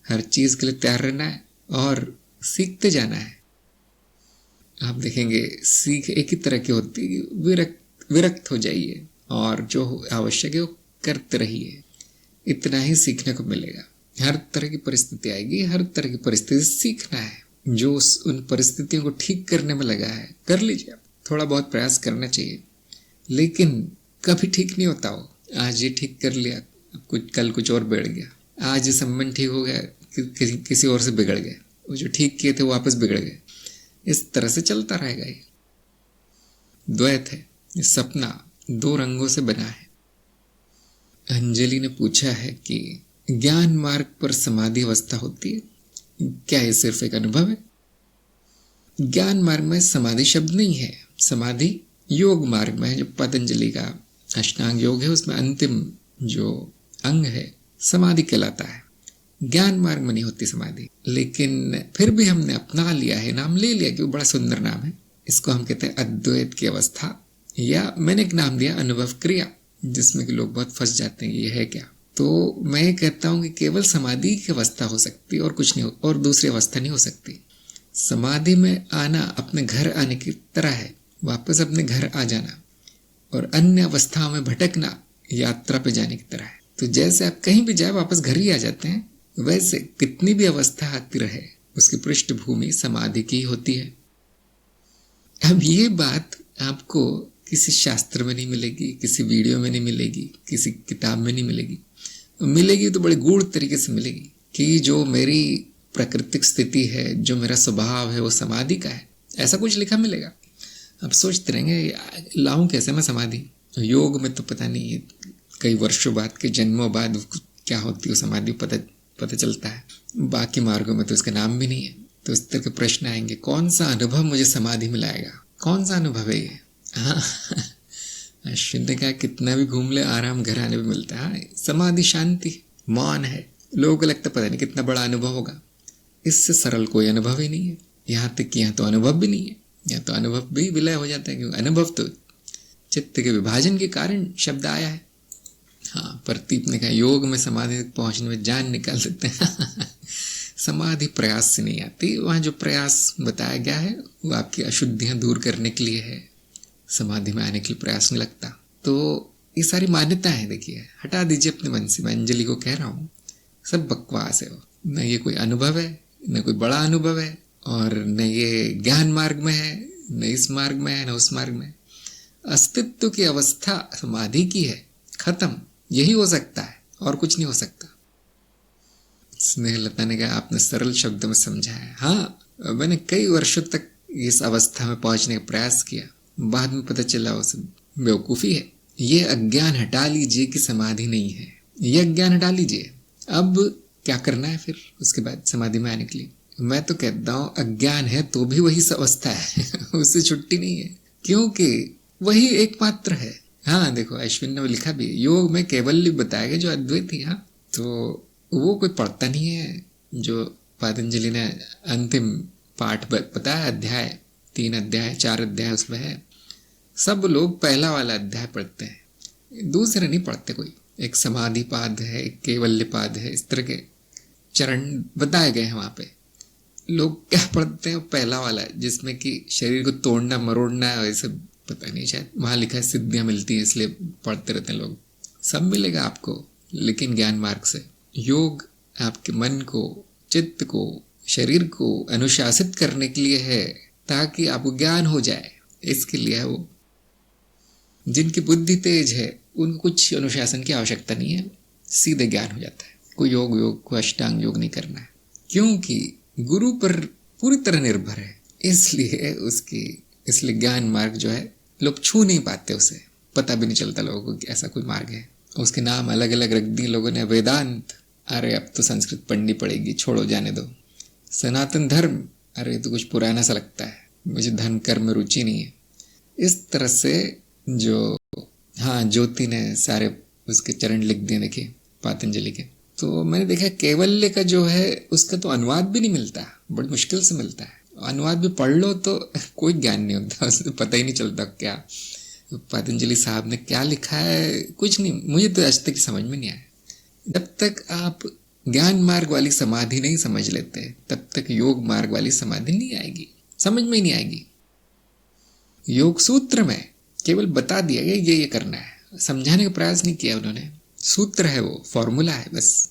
हर चीज के लिए तैयार रहना है और सीखते जाना है। आप देखेंगे सीख एक ही तरह की होती है, विरक्त हो जाइए और जो आवश्यक है वो करते रहिए, इतना ही सीखने को मिलेगा। हर तरह की परिस्थिति आएगी, हर तरह की परिस्थिति सीखना है। जो उन परिस्थितियों को ठीक करने में लगा है कर लीजिए, थोड़ा बहुत प्रयास करना चाहिए, लेकिन कभी ठीक नहीं होता हो। आज ये ठीक कर लिया, कल कुछ और बिगड़ गया, आज ये संबंध ठीक हो गया, किसी और से बिगड़ गए, वो जो ठीक किए थे वो वापस बिगड़ गए। इस तरह से चलता रहेगा। ये द्वैत है, ये सपना दो रंगों से बना है। अंजलि ने पूछा है कि ज्ञान मार्ग पर समाधि अवस्था होती है, क्या ये सिर्फ एक अनुभव है? ज्ञान मार्ग में समाधि शब्द नहीं है, समाधि योग मार्ग में है, जो पतंजलि का अष्टांग योग है, उसमें अंतिम जो अंग है समाधि कहलाता है। ज्ञान मार्ग में नहीं होती समाधि, लेकिन फिर भी हमने अपना लिया है, नाम ले लिया, क्यों, बड़ा सुंदर नाम है। इसको हम कहते हैं अद्वैत की अवस्था, या मैंने एक नाम दिया अनुभव क्रिया, जिसमें कि लोग बहुत फंस जाते हैं ये है क्या। तो मैं कहता हूं कि केवल समाधि की अवस्था हो सकती है और कुछ नहीं, और दूसरी अवस्था नहीं हो सकती। समाधि में आना अपने घर आने की तरह है, वापस अपने घर आ जाना, और अन्य अवस्थाओं में भटकना यात्रा पे जाने की तरह है। तो जैसे आप कहीं भी जाए वापस घर ही आ जाते हैं, वैसे कितनी भी अवस्था आती रहे उसकी पृष्ठभूमि समाधि की होती है। अब ये बात आपको किसी शास्त्र में नहीं मिलेगी, किसी वीडियो में नहीं मिलेगी, किसी किताब में नहीं मिलेगी। मिलेगी तो बड़े गूढ़ तरीके से मिलेगी कि जो मेरी प्राकृतिक स्थिति है, जो मेरा स्वभाव है, वो समाधि का है, ऐसा कुछ लिखा मिलेगा। अब सोचते रहेंगे लाऊं कैसे मैं समाधि। योग में तो पता नहीं है, कई वर्षों बाद के जन्मों बाद क्या होती है समाधि पता चलता है, बाकी मार्गों में तो इसका नाम भी नहीं है। तो इस तरह के प्रश्न आएंगे, कौन सा अनुभव मुझे समाधि में लाएगा, कौन सा अनुभव है ये। हाँ, अश्विन ने कहा कितना भी घूम ले आराम घर आने में मिलता है। समाधि शांति, मौन है। लोगों को लगता पता नहीं कितना बड़ा अनुभव होगा, इससे सरल कोई अनुभव ही नहीं है। यहाँ तक कि यहाँ तो अनुभव भी नहीं है, यहाँ तो अनुभव भी विलय हो जाता है, क्योंकि अनुभव तो चित्त के विभाजन के कारण शब्द आया है। हाँ, प्रतीप ने कहा योग में समाधि तक पहुंचने में जान निकाल देते हैं। समाधि प्रयास से नहीं आती, वहाँ जो प्रयास बताया गया है वो आपकी अशुद्धियां दूर करने के लिए है, समाधि में आने के लिए प्रयास नहीं लगता। तो ये सारी मान्यता है, देखिए हटा दीजिए अपने मन से। मैं अंजलि को कह रहा हूँ, सब बकवास है। न ये कोई अनुभव है, न कोई बड़ा अनुभव है, और न ये ज्ञान मार्ग में है, न इस मार्ग में है, न उस मार्ग में। अस्तित्व की अवस्था समाधि की है, खत्म। यही हो सकता है और कुछ नहीं हो सकता। स्नेहलता ने कहा आपने सरल शब्दों में समझाया। हाँ, मैंने कई वर्षों तक इस अवस्था में पहुंचने का प्रयास किया, बाद में पता चला वो सब बेवकूफ़ी है। ये अज्ञान हटा लीजिए कि समाधि नहीं है, ये अज्ञान हटा लीजिए। अब क्या करना है फिर उसके बाद समाधि में आने के लिए? मैं तो कहता हूँ अज्ञान है तो भी वही अवस्था है, उससे छुट्टी नहीं है, क्योंकि वही एकमात्र है। हाँ देखो, अश्विन ने लिखा भी, योग में केवल बताया गया जो अद्वैत ही। हाँ, तो वो कोई पढ़ता नहीं है। जो पतंजलि ने अंतिम पाठ पता है, अध्याय 3 अध्याय 4 अध्याय उसमें है, सब लोग पहला वाला अध्याय पढ़ते हैं, दूसरे नहीं पढ़ते कोई। एक समाधि पाद है, एक कैवल्य पाद है, इस तरह के चरण बताए गए हैं। वहाँ पे लोग क्या पढ़ते हैं? पहला वाला, जिसमें कि शरीर को तोड़ना मरोड़ना है, वैसे पता नहीं, शायद वहाँ लिखा है सिद्धियाँ मिलती हैं इसलिए पढ़ते रहते हैं लोग। सब मिलेगा आपको, लेकिन ज्ञान मार्ग से। योग आपके मन को, चित्त को, शरीर को अनुशासित करने के लिए है, ताकि आपको ज्ञान हो जाए, इसके लिए है वो। जिनकी बुद्धि तेज है उनको कुछ अनुशासन की आवश्यकता नहीं है, सीधे ज्ञान हो जाता है। कोई योग को अष्टांग योग नहीं करना है, क्योंकि गुरु पर पूरी तरह निर्भर है। इसलिए ज्ञान मार्ग जो है लोग छू नहीं पाते, उसे पता भी नहीं चलता लोगों को कि ऐसा कोई मार्ग है। उसके नाम अलग अलग रख दिए लोगों ने, वेदांत, अरे अब तो संस्कृत पढ़नी पड़ेगी, छोड़ो जाने दो। सनातन धर्म, अरे तो कुछ पुराना सा लगता है, मुझे धर्म कर्म में रुचि नहीं है। इस तरह से जो, हाँ, ज्योति ने सारे उसके चरण लिख दिए, देखिए पतंजलि के। तो मैंने देखा कैवल्य का जो है उसका तो अनुवाद भी नहीं मिलता, बड़ी मुश्किल से मिलता है। अनुवाद भी पढ़ लो तो कोई ज्ञान नहीं होता, उससे पता ही नहीं चलता क्या पतंजलि साहब ने क्या लिखा है, कुछ नहीं। मुझे तो आज तक समझ में नहीं आया। जब तक आप ज्ञान मार्ग वाली समाधि नहीं समझ लेते, तब तक योग मार्ग वाली समाधि नहीं आएगी, समझ में ही नहीं आएगी। योग सूत्र में केवल बता दिया गया ये करना है, समझाने का प्रयास नहीं किया उन्होंने। सूत्र है वो, फॉर्मूला है, बस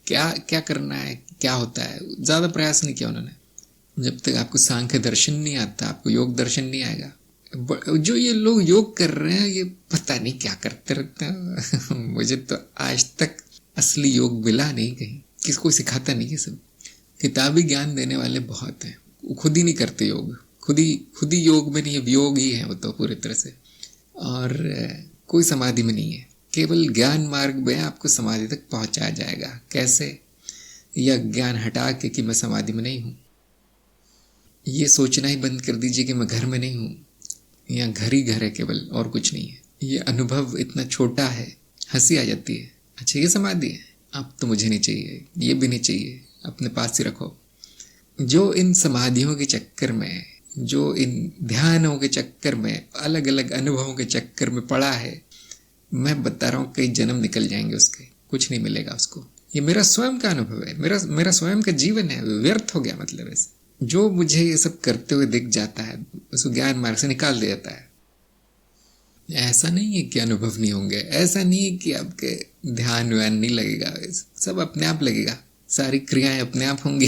क्या क्या करना है, क्या होता है, ज्यादा प्रयास नहीं किया उन्होंने। जब तक आपको सांख्य दर्शन नहीं आता, आपको योग दर्शन नहीं आएगा। जो ये लोग योग कर रहे हैं, ये पता नहीं क्या करते रहते हैं। मुझे तो आज तक असली योग मिला नहीं कहीं, किसको सिखाता नहीं। ये सब किताबी ज्ञान देने वाले बहुत हैं, वो खुद ही नहीं करते योग, खुद ही योग में नहीं है, वियोग ही है वो तो पूरी तरह से। और कोई समाधि में नहीं है, केवल ज्ञान मार्ग में आपको समाधि तक पहुंचाया जाएगा। कैसे? यह ज्ञान हटा के कि मैं समाधि में नहीं हूँ, ये सोचना ही बंद कर दीजिए कि मैं घर में नहीं हूँ, यहाँ घर ही घर है केवल, और कुछ नहीं है। ये अनुभव इतना छोटा है, हंसी आ जाती है। अच्छा, ये समाधि है? अब तो मुझे नहीं चाहिए, ये भी नहीं चाहिए, अपने पास ही रखो। जो इन समाधियों के चक्कर में, जो इन ध्यानों के चक्कर में, अलग अलग अनुभवों के चक्कर में पड़ा है, मैं बता रहा हूँ कई जन्म निकल जाएंगे उसके, कुछ नहीं मिलेगा उसको। ये मेरा स्वयं का अनुभव है, मेरा स्वयं का जीवन है, व्यर्थ हो गया मतलब ऐसे। जो मुझे ये सब करते हुए दिख जाता है उसको ज्ञान मार्ग से निकाल दिया जाता है। ऐसा नहीं है कि अनुभव नहीं होंगे, ऐसा नहीं है कि आपके ध्यान व्यान नहीं लगेगा, सब अपने आप लगेगा, सारी क्रियाएं अपने आप होंगी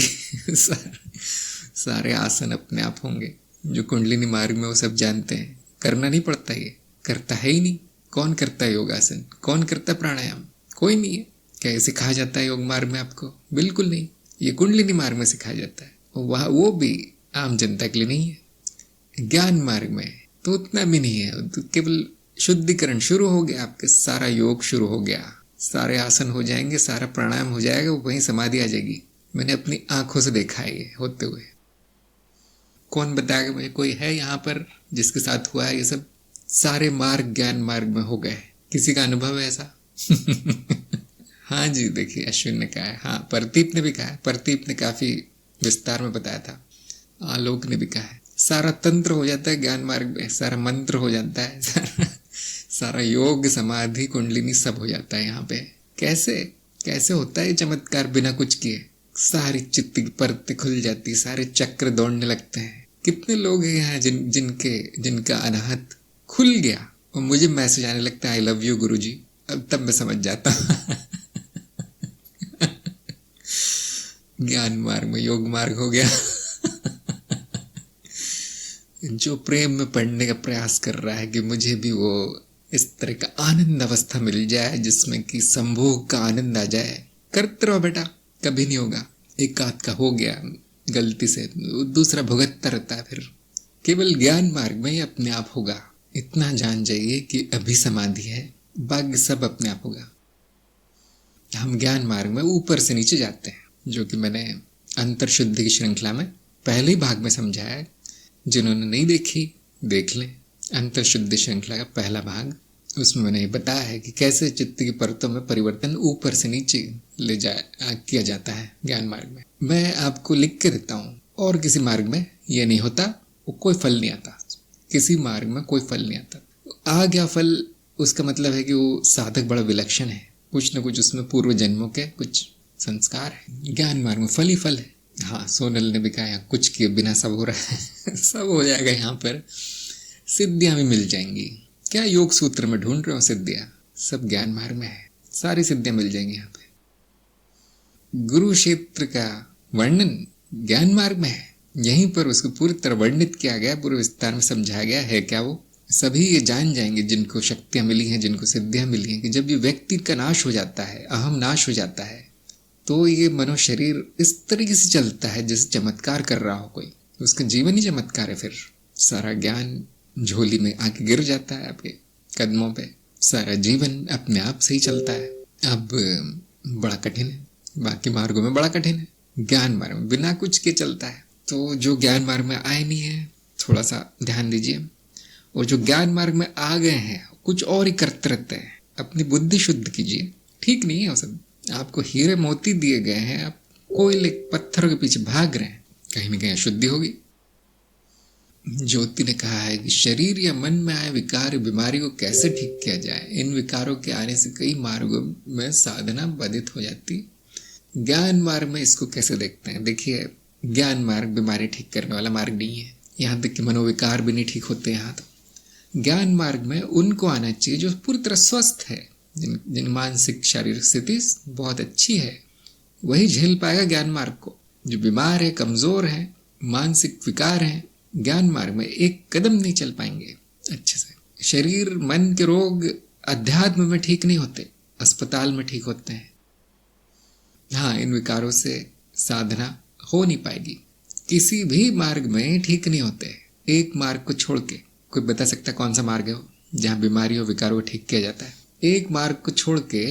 सारे आसन अपने आप होंगे। जो कुंडलिनी मार्ग में वो सब जानते हैं, करना नहीं पड़ता, ये करता है ही नहीं। कौन करता है योगासन, कौन करता है प्राणायाम? कोई नहीं है। क्या ये सिखाया जाता है योग मार्ग में आपको? बिल्कुल नहीं। ये कुंडलिनी मार्ग में सिखाया जाता है, वह वो भी आम जनता के लिए नहीं है। ज्ञान मार्ग में तो उतना भी नहीं है, तो केवल शुद्धिकरण शुरू हो गया, आपके सारा योग शुरू हो गया, सारे आसन हो जाएंगे, सारा प्राणायाम हो जाएगा, वहीं समाधि आ जाएगी। मैंने अपनी आंखों से देखा है ये होते हुए। कौन बताएगा मुझे? कोई है यहाँ पर जिसके साथ हुआ है ये सब? सारे मार्ग ज्ञान मार्ग में हो गए। किसी का अनुभव है ऐसा? हाँ जी, देखिए अश्विन ने कहा है, हाँ प्रदीप ने भी कहा है, प्रदीप ने काफी विस्तार में बताया था, आलोक ने भी कहा है। सारा तंत्र हो जाता है ज्ञान मार्ग में, सारा मंत्र हो जाता है, सारा योग समाधि कुंडलिनी सब हो जाता है यहाँ पे। कैसे कैसे होता है चमत्कार बिना कुछ किए? सारी चित्त की परतें खुल जाती, सारे चक्र दौड़ने लगते हैं। कितने लोग हैं यहाँ जिनका अनाहत खुल गया और मुझे मैसेज आने लगता है आई लव यू गुरुजी। अब तब मैं समझ जाता हूँ ज्ञान मार्ग में योग मार्ग हो गया। जो प्रेम में पढ़ने का प्रयास कर रहा है कि मुझे भी वो इस तरह का आनंद अवस्था मिल जाए जिसमें कि संभोग का आनंद आ जाए, करते रहो बेटा, कभी नहीं होगा। एक आध का हो गया गलती से, दूसरा भुगतता रहता है फिर। केवल ज्ञान मार्ग में ही अपने आप होगा। इतना जान जाइए कि अभी समाधि है, बाकी सब अपने आप होगा। हम ज्ञान मार्ग में ऊपर से नीचे जाते हैं, जो कि मैंने अंतर शुद्धि की श्रृंखला में पहले ही भाग में समझाया है। जिन्होंने नहीं देखी देख लें, अंतर शुद्धि श्रृंखला का पहला भाग। उसमें मैंने बताया है कि कैसे चित्त की परतों में परिवर्तन ऊपर से नीचे किया जाता है ज्ञान मार्ग में। मैं आपको लिख के देता हूँ, और किसी मार्ग में ये नहीं होता, वो कोई फल नहीं आता। किसी मार्ग में कोई फल नहीं आता। आ गया फल, उसका मतलब है कि वो साधक बड़ा विलक्षण है, कुछ न कुछ उसमें पूर्व जन्मों के कुछ संस्कार है। ज्ञान मार्ग में फल ही फल है। हाँ, सोनल ने भी कहा कुछ किए बिना सब हो रहा है सब हो जाएगा यहाँ पर, सिद्धियां भी मिल जाएंगी। क्या योग सूत्र में ढूंढ रहे हो सिद्धियां? सब ज्ञान मार्ग में है, सारी सिद्धियां मिल जाएंगी यहाँ पे। गुरु क्षेत्र का वर्णन ज्ञान मार्ग में है, यहीं पर उसको पूरी तरह वर्णित किया गया, पूरे विस्तार में समझाया गया है। क्या वो सभी ये जान जाएंगे जिनको शक्तियां मिली हैं, जिनको सिद्धियां मिली हैं, कि जब ये व्यक्ति का नाश हो जाता है, अहम नाश हो जाता है, तो ये मनो शरीर इस तरीके से चलता है जैसे चमत्कार कर रहा हो कोई। उसका जीवन ही चमत्कार है। फिर सारा ज्ञान झोली में आके गिर जाता है आपके कदमों पे, सारा जीवन अपने आप से ही चलता है। अब बड़ा कठिन है, बाकी मार्गों में बड़ा कठिन है, ज्ञान मार्ग में बिना कुछ के चलता है। तो जो ज्ञान मार्ग में आए नहीं है, थोड़ा सा ध्यान दीजिए। और जो ज्ञान मार्ग में आ गए हैं, कुछ और ही करते रहते हैं, अपनी बुद्धि शुद्ध कीजिए। ठीक नहीं है वो सब। आपको हीरे मोती दिए गए हैं, आप कोयले पत्थरों के पीछे भाग रहे हैं, कहीं ना कहीं अशुद्धि होगी। ज्योति ने कहा है कि शरीर या मन में आए विकार बीमारी को कैसे ठीक किया जाए। इन विकारों के आने से कई मार्गों में साधना बाधित हो जाती। ज्ञान मार्ग में इसको कैसे देखते हैं? देखिए, ज्ञान मार्ग बीमारी ठीक करने वाला मार्ग नहीं है। यहाँ तक कि मनोविकार भी नहीं ठीक होते। यहाँ तो ज्ञान मार्ग में उनको आना चाहिए जो पूरी तरह स्वस्थ है, जिन मानसिक शारीरिक स्थिति बहुत अच्छी है, वही झेल पाएगा ज्ञान मार्ग को। जो बीमार है, कमजोर है, मानसिक विकार है, ज्ञान मार्ग में एक कदम नहीं चल पाएंगे अच्छे से। शरीर मन के रोग अध्यात्म में ठीक नहीं होते, अस्पताल में ठीक होते हैं। हाँ, इन विकारों से साधना हो नहीं पाएगी, किसी भी मार्ग में ठीक नहीं होते। एक मार्ग को छोड़ के कोई बता सकता कौन सा मार्ग है वो जहाँ बीमारियों विकारों को ठीक किया जाता है? एक मार्ग को छोड़ के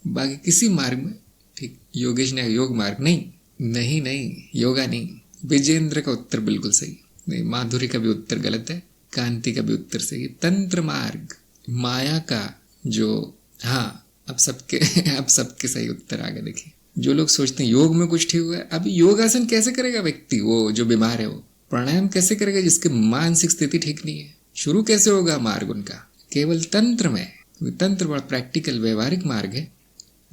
बाकी किसी मार्ग में ठीक। योगेश ने योग मार्ग नहीं, योगा नहीं। विजेंद्र का उत्तर बिल्कुल सही नहीं, माधुरी का भी उत्तर गलत है, कांति का भी उत्तर सही। तंत्र मार्ग, माया का जो, हाँ, अब सबके सही उत्तर आ गए। देखिए, जो लोग सोचते हैं योग में कुछ ठीक हुआ है, अब योगासन कैसे करेगा व्यक्ति, वो जो बीमार है वो प्राणायाम कैसे करेगा जिसकी मानसिक स्थिति ठीक नहीं है, शुरू कैसे होगा मार्ग उनका, केवल तंत्र में। तंत्र बड़ा प्रैक्टिकल व्यवहारिक मार्ग है।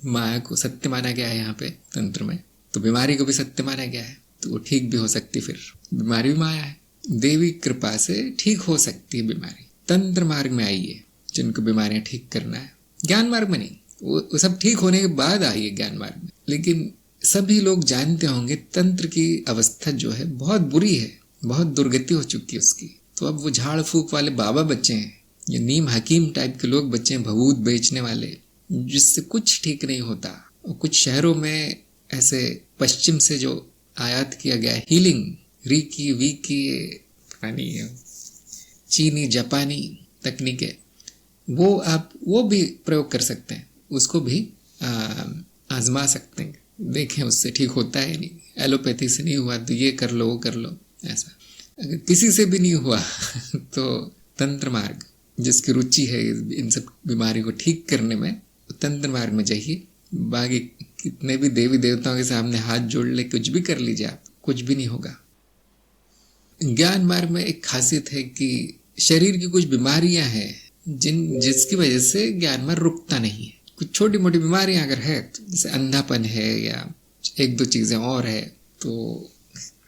माया को सत्य माना गया है यहाँ पे तंत्र में, तो बीमारी को भी सत्य माना गया है, तो वो ठीक भी हो सकती, फिर बीमारी भी माया है, देवी कृपा से ठीक हो सकती है बीमारी। तंत्र मार्ग में आइए जिनको बीमारियां ठीक करना है, ज्ञान मार्ग में नहीं, वो सब ठीक होने के बाद आइए ज्ञान मार्ग में। लेकिन सभी लोग जानते होंगे तंत्र की अवस्था जो है बहुत बुरी है, बहुत दुर्गति हो चुकी है उसकी। तो अब वो झाड़ फूक वाले बाबा बच्चे हैं, ये नीम हकीम टाइप के लोग बच्चे हैं, भभूत बेचने वाले, जिससे कुछ ठीक नहीं होता। और कुछ शहरों में ऐसे पश्चिम से जो आयात किया गया हीलिंग, रीकी वीकी, चीनी जापानी तकनीकें, वो आप वो भी प्रयोग कर सकते हैं, उसको भी आजमा सकते हैं, देखें उससे ठीक होता है नहीं। एलोपैथी से नहीं हुआ तो ये कर लो वो कर लो, ऐसा। अगर किसी से भी नहीं हुआ तो तंत्र मार्ग, जिसकी रुचि है इन सब बीमारी को ठीक करने में, तंत्र मार्ग में जाइए। बाकी कितने भी देवी देवताओं के सामने हाथ जोड़ ले, कुछ भी कर लीजिए आप, कुछ भी नहीं होगा। ज्ञान मार्ग में एक खासियत है कि शरीर की कुछ बीमारियां हैं जिसकी वजह से ज्ञान मार्ग रुकता नहीं है। कुछ छोटी मोटी बीमारियां अगर है, जैसे अंधापन है या एक दो चीजें और है, तो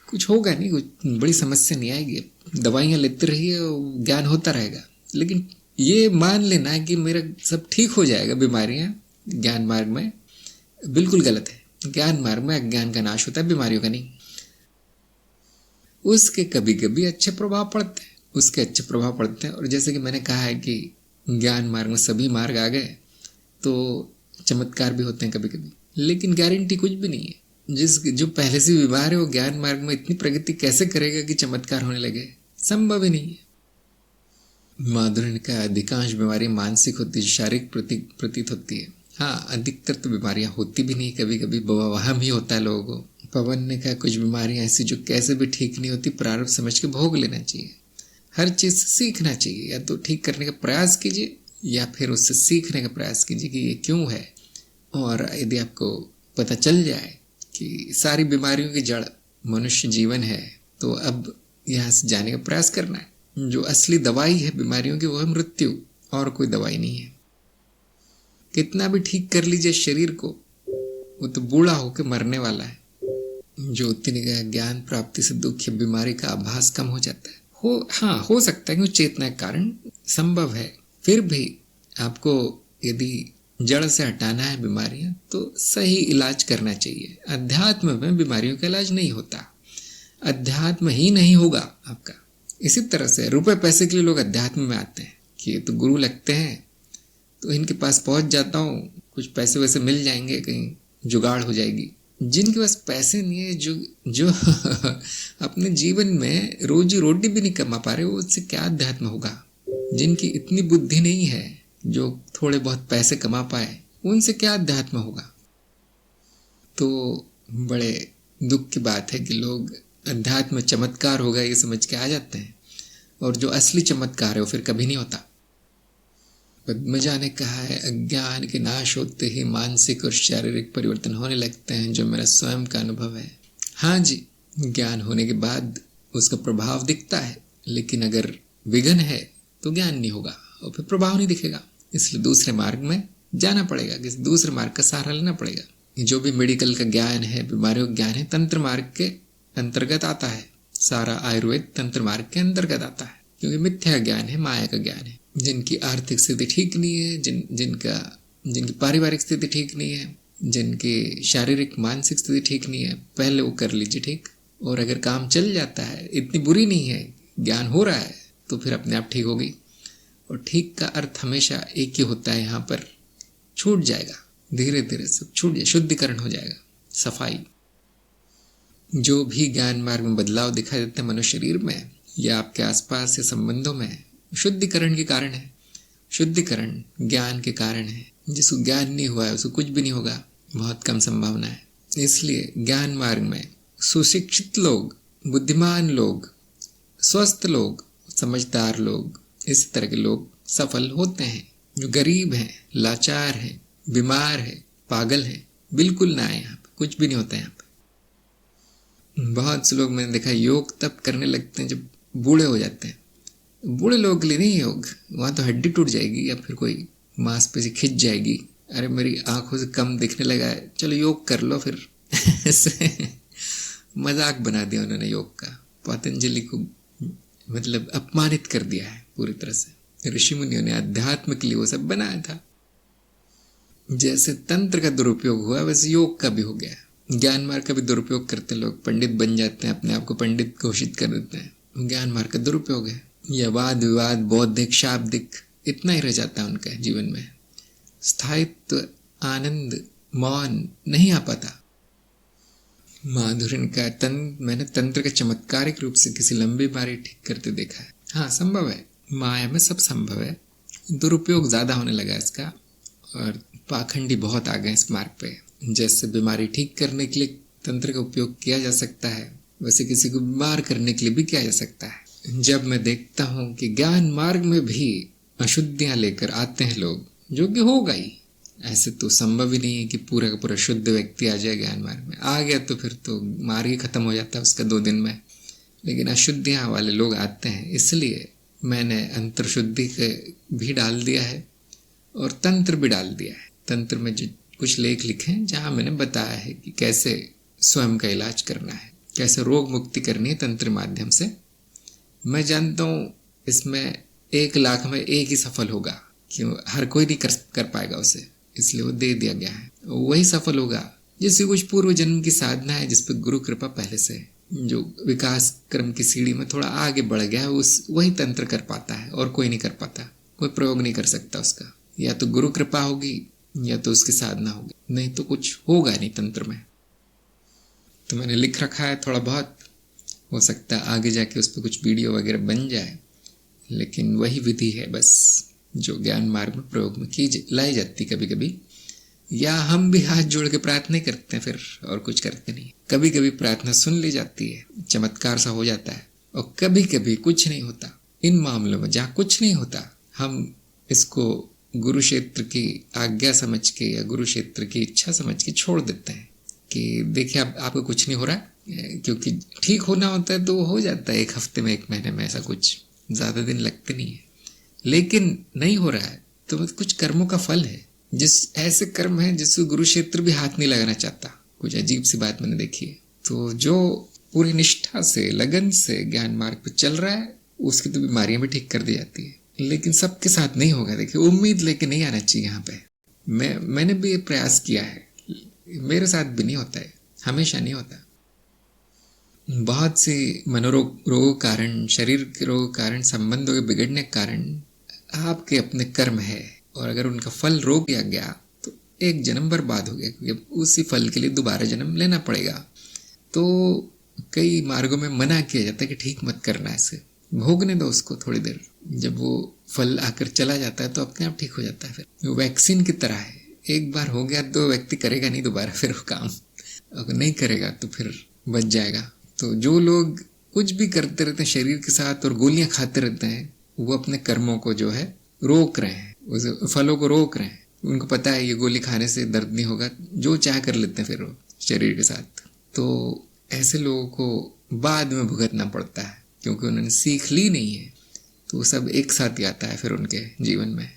कुछ होगा नहीं, कुछ बड़ी समस्या नहीं आएगी, दवाइयां लेते रहिए, ज्ञान होता रहेगा। लेकिन ये मान लेना कि मेरा सब ठीक हो जाएगा बीमारियां ज्ञान मार्ग में, बिल्कुल गलत है। ज्ञान मार्ग में अज्ञान का नाश होता है, बीमारियों का नहीं। उसके कभी कभी अच्छे प्रभाव पड़ते हैं, और जैसे कि मैंने कहा है कि ज्ञान मार्ग में सभी मार्ग आ गए तो चमत्कार भी होते हैं कभी कभी, लेकिन गारंटी कुछ भी नहीं है। जो पहले से बीमार है वो ज्ञान मार्ग में इतनी प्रगति कैसे करेगा कि चमत्कार होने लगे, संभव ही नहीं है। माधुर्य ने कहा अधिकांश बीमारी मानसिक होती है, शारीरिक प्रतीत होती है। हाँ, अधिकतर तो बीमारियां होती भी नहीं, कभी कभी वहम ही होता है लोगों को। पवन ने कहा कुछ बीमारियां ऐसी जो कैसे भी ठीक नहीं होती, प्रारब्ध समझ के भोग लेना चाहिए। हर चीज सीखना चाहिए, या तो ठीक करने का प्रयास कीजिए या फिर उससे सीखने का प्रयास कीजिए कि ये क्यों है। और यदि आपको पता चल जाए कि सारी बीमारियों की जड़ मनुष्य जीवन है, तो अब यहाँ से जाने का प्रयास करना है। जो असली दवाई है बीमारियों की वो है मृत्यु, और कोई दवाई नहीं है। कितना भी ठीक कर लीजिए शरीर को, वो तो बूढ़ा होकर मरने वाला है। ज्योति ने कहा ज्ञान प्राप्ति से दुख या बीमारी का आभास कम हो जाता है। हो सकता है कि चेतना के कारण संभव है, फिर भी आपको यदि जड़ से हटाना है बीमारियां तो सही इलाज करना चाहिए। अध्यात्म में बीमारियों का इलाज नहीं होता, अध्यात्म ही नहीं होगा आपका। इसी तरह से रुपए पैसे के लिए लोग अध्यात्म में आते हैं कि ये तो गुरु लगते हैं, तो इनके पास पहुंच जाता हूँ, कुछ पैसे वैसे मिल जाएंगे, कहीं जुगाड़ हो जाएगी। जिनके पास पैसे नहीं है, जो अपने जीवन में रोजी रोटी भी नहीं कमा पा रहे, वो उससे क्या अध्यात्म होगा। जिनकी इतनी बुद्धि नहीं है जो थोड़े बहुत पैसे कमा पाए, उनसे क्या अध्यात्म होगा। तो बड़े दुख की बात है कि लोग अध्यात्म चमत्कार होगा ये समझ के आ जाते हैं, और जो असली चमत्कार है वो फिर कभी नहीं होता। पद्मजा ने कहा है अज्ञान के नाश होते ही मानसिक और शारीरिक परिवर्तन होने लगते हैं, जो मेरा स्वयं का अनुभव है। हाँ जी, ज्ञान होने के बाद उसका प्रभाव दिखता है, लेकिन अगर विघ्न है तो ज्ञान नहीं होगा और फिर प्रभाव नहीं दिखेगा। इसलिए दूसरे मार्ग में जाना पड़ेगा, किसी दूसरे मार्ग का सहारा लेना पड़ेगा। जो भी मेडिकल का ज्ञान है, बीमारियों का ज्ञान है, तंत्र मार्ग के अंतर्गत आता है। सारा आयुर्वेद तंत्र मार्ग के अंतर्गत आता है, क्योंकि मिथ्या ज्ञान है, माया का ज्ञान है। जिनकी आर्थिक स्थिति ठीक नहीं है, जिनकी पारिवारिक स्थिति ठीक नहीं है, जिनकी शारीरिक मानसिक स्थिति ठीक नहीं है, पहले वो कर लीजिए ठीक। और अगर काम चल जाता है, इतनी बुरी नहीं है, ज्ञान हो रहा है, तो फिर अपने आप ठीक होगी। और ठीक का अर्थ हमेशा एक ही होता है, यहाँ पर छूट जाएगा, धीरे धीरे सब छूट जाए, शुद्धिकरण हो जाएगा, सफाई। जो भी ज्ञान मार्ग में बदलाव दिखाई देते हैं मनुष्य शरीर में या आपके आसपास या संबंधों में, शुद्धिकरण के कारण है। शुद्धिकरण ज्ञान के कारण है। जिसको ज्ञान नहीं हुआ है उसको कुछ भी नहीं होगा, बहुत कम संभावना है। इसलिए ज्ञान मार्ग में सुशिक्षित लोग, बुद्धिमान लोग, स्वस्थ लोग, समझदार लोग, इस तरह के लोग सफल होते हैं। जो गरीब हैं, लाचार हैं, बीमार है, पागल है, बिल्कुल ना आए यहाँ पे, कुछ भी नहीं होता यहाँ पे। बहुत से लोग मैंने देखा योग तब करने लगते हैं जब बूढ़े हो जाते हैं। बूढ़े लोगों के लिए नहीं योग, वहाँ तो हड्डी टूट जाएगी या फिर कोई मांसपेशी खिंच जाएगी, अरे मेरी आंखों से कम दिखने लगा है, चलो योग कर लो फिर। ऐसे मजाक बना दिया उन्होंने योग का, पतंजलि को मतलब अपमानित कर दिया है पूरी तरह से। ऋषि मुनियों ने अध्यात्म के लिए वो सब बनाया था। जैसे तंत्र का दुरुपयोग हुआ वैसे योग का भी हो गया। ज्ञान मार्ग का भी दुरुपयोग करते लोग, पंडित बन जाते हैं, अपने आप को पंडित घोषित कर देते हैं, ज्ञान मार्ग का दुरुपयोग है। यह वाद विवाद, बौद्धिक, शाब्दिक, इतना ही रह जाता है उनके जीवन में। स्थायित्व, आनंद, मौन नहीं आ पाता। माधुर्य का मैंने तंत्र का चमत्कारिक रूप से किसी लंबी बीमारी ठीक करते देखा है। हाँ, संभव है, माया में सब संभव है। दुरुपयोग ज्यादा होने लगा इसका और पाखंडी बहुत आ गए इस मार्ग पे। जैसे बीमारी ठीक करने के लिए तंत्र का उपयोग किया जा सकता है, वैसे किसी को बीमार करने के लिए भी किया जा सकता है। जब मैं देखता हूँ कि ज्ञान मार्ग में भी अशुद्धियां लेकर आते हैं लोग, जो कि होगा ही, ऐसे तो संभव ही नहीं है कि पूरा का पूरा शुद्ध व्यक्ति आ जाए ज्ञान मार्ग में। आ गया तो फिर तो मार्ग ही खत्म हो जाता है उसका 2 दिन में। लेकिन अशुद्धियां वाले लोग आते हैं, इसलिए मैंने अंतर शुद्धि भी डाल दिया है और तंत्र भी डाल दिया है। तंत्र में जो कुछ लेख लिखे हैं जहाँ मैंने बताया है कि कैसे स्वयं का इलाज करना है, कैसे रोग मुक्ति करनी है तंत्र माध्यम से। मैं जानता हूँ इसमें 1 लाख में 1 ही सफल होगा, क्यों हर कोई नहीं कर पाएगा उसे, इसलिए वो दे दिया गया है। वही सफल होगा जिससे कुछ पूर्व जन्म की साधना है, जिस पर गुरु कृपा पहले से, जो विकास क्रम की सीढ़ी में थोड़ा आगे बढ़ गया है, वही तंत्र कर पाता है और कोई नहीं कर पाता, कोई प्रयोग नहीं कर सकता उसका। या तो गुरु कृपा होगी या तो उसकी साधना होगी, नहीं तो कुछ होगा नहीं तंत्र में। तो मैंने लिख रखा है थोड़ा बहुत, हो सकता है आगे जाके उस पर कुछ वीडियो वगैरह बन जाए, लेकिन वही विधि है बस जो ज्ञान मार्ग में प्रयोग में लाई जाती कभी कभी। या हम भी हाथ जोड़ के प्रार्थना करते हैं फिर, और कुछ करते नहीं। कभी कभी प्रार्थना सुन ली जाती है, चमत्कार सा हो जाता है, और कभी कभी कुछ नहीं होता। इन मामलों में जहाँ कुछ नहीं होता, हम इसको गुरु क्षेत्र की आज्ञा समझ के या गुरु क्षेत्र की इच्छा समझ के छोड़ देते हैं कि देखिए आपको कुछ नहीं हो रहा है, क्योंकि ठीक होना होता है तो हो जाता है 1 हफ्ते में, 1 महीने में, ऐसा कुछ ज़्यादा दिन लगते नहीं है। लेकिन नहीं हो रहा है तो कुछ कर्मों का फल है, ऐसे कर्म है जिसको गुरु क्षेत्र भी हाथ नहीं लगाना चाहता। कुछ अजीब सी बात मैंने देखी है। तो जो पूरी निष्ठा से, लगन से ज्ञान मार्ग पे चल रहा है, उसकी तो बीमारियां भी ठीक कर दी जाती है। लेकिन सबके साथ नहीं होगा। देखिए, उम्मीद लेके नहीं आना चाहिए यहाँ पे। मैंने भी ये प्रयास किया है, मेरे साथ भी नहीं होता है, हमेशा नहीं होता। बहुत सी मनोरोगों के कारण, शरीर के रोग के कारण, संबंधों के बिगड़ने के कारण आपके अपने कर्म है, और अगर उनका फल रोक दिया गया तो 1 जन्म बर्बाद हो गया, क्योंकि उसी फल के लिए दोबारा जन्म लेना पड़ेगा। तो कई मार्गों में मना किया जाता है कि ठीक मत करना, ऐसे भोगने दो उसको थोड़ी देर। जब वो फल आकर चला जाता है तो अपने आप ठीक हो जाता है। फिर वो वैक्सीन की तरह है, एक बार हो गया तो व्यक्ति करेगा नहीं दोबारा फिर वो काम, अगर नहीं करेगा तो फिर बच जाएगा। तो जो लोग कुछ भी करते रहते हैं शरीर के साथ और गोलियां खाते रहते हैं, वो अपने कर्मों को जो है रोक रहे हैं, उस फलों को रोक रहे हैं। उनको पता है ये गोली खाने से दर्द नहीं होगा, जो चाह कर लेते हैं फिर वो शरीर के साथ। तो ऐसे लोगों को बाद में भुगतना पड़ता है, क्योंकि उन्होंने सीख ली नहीं है। तो वो सब एक साथ ही आता है फिर उनके जीवन में।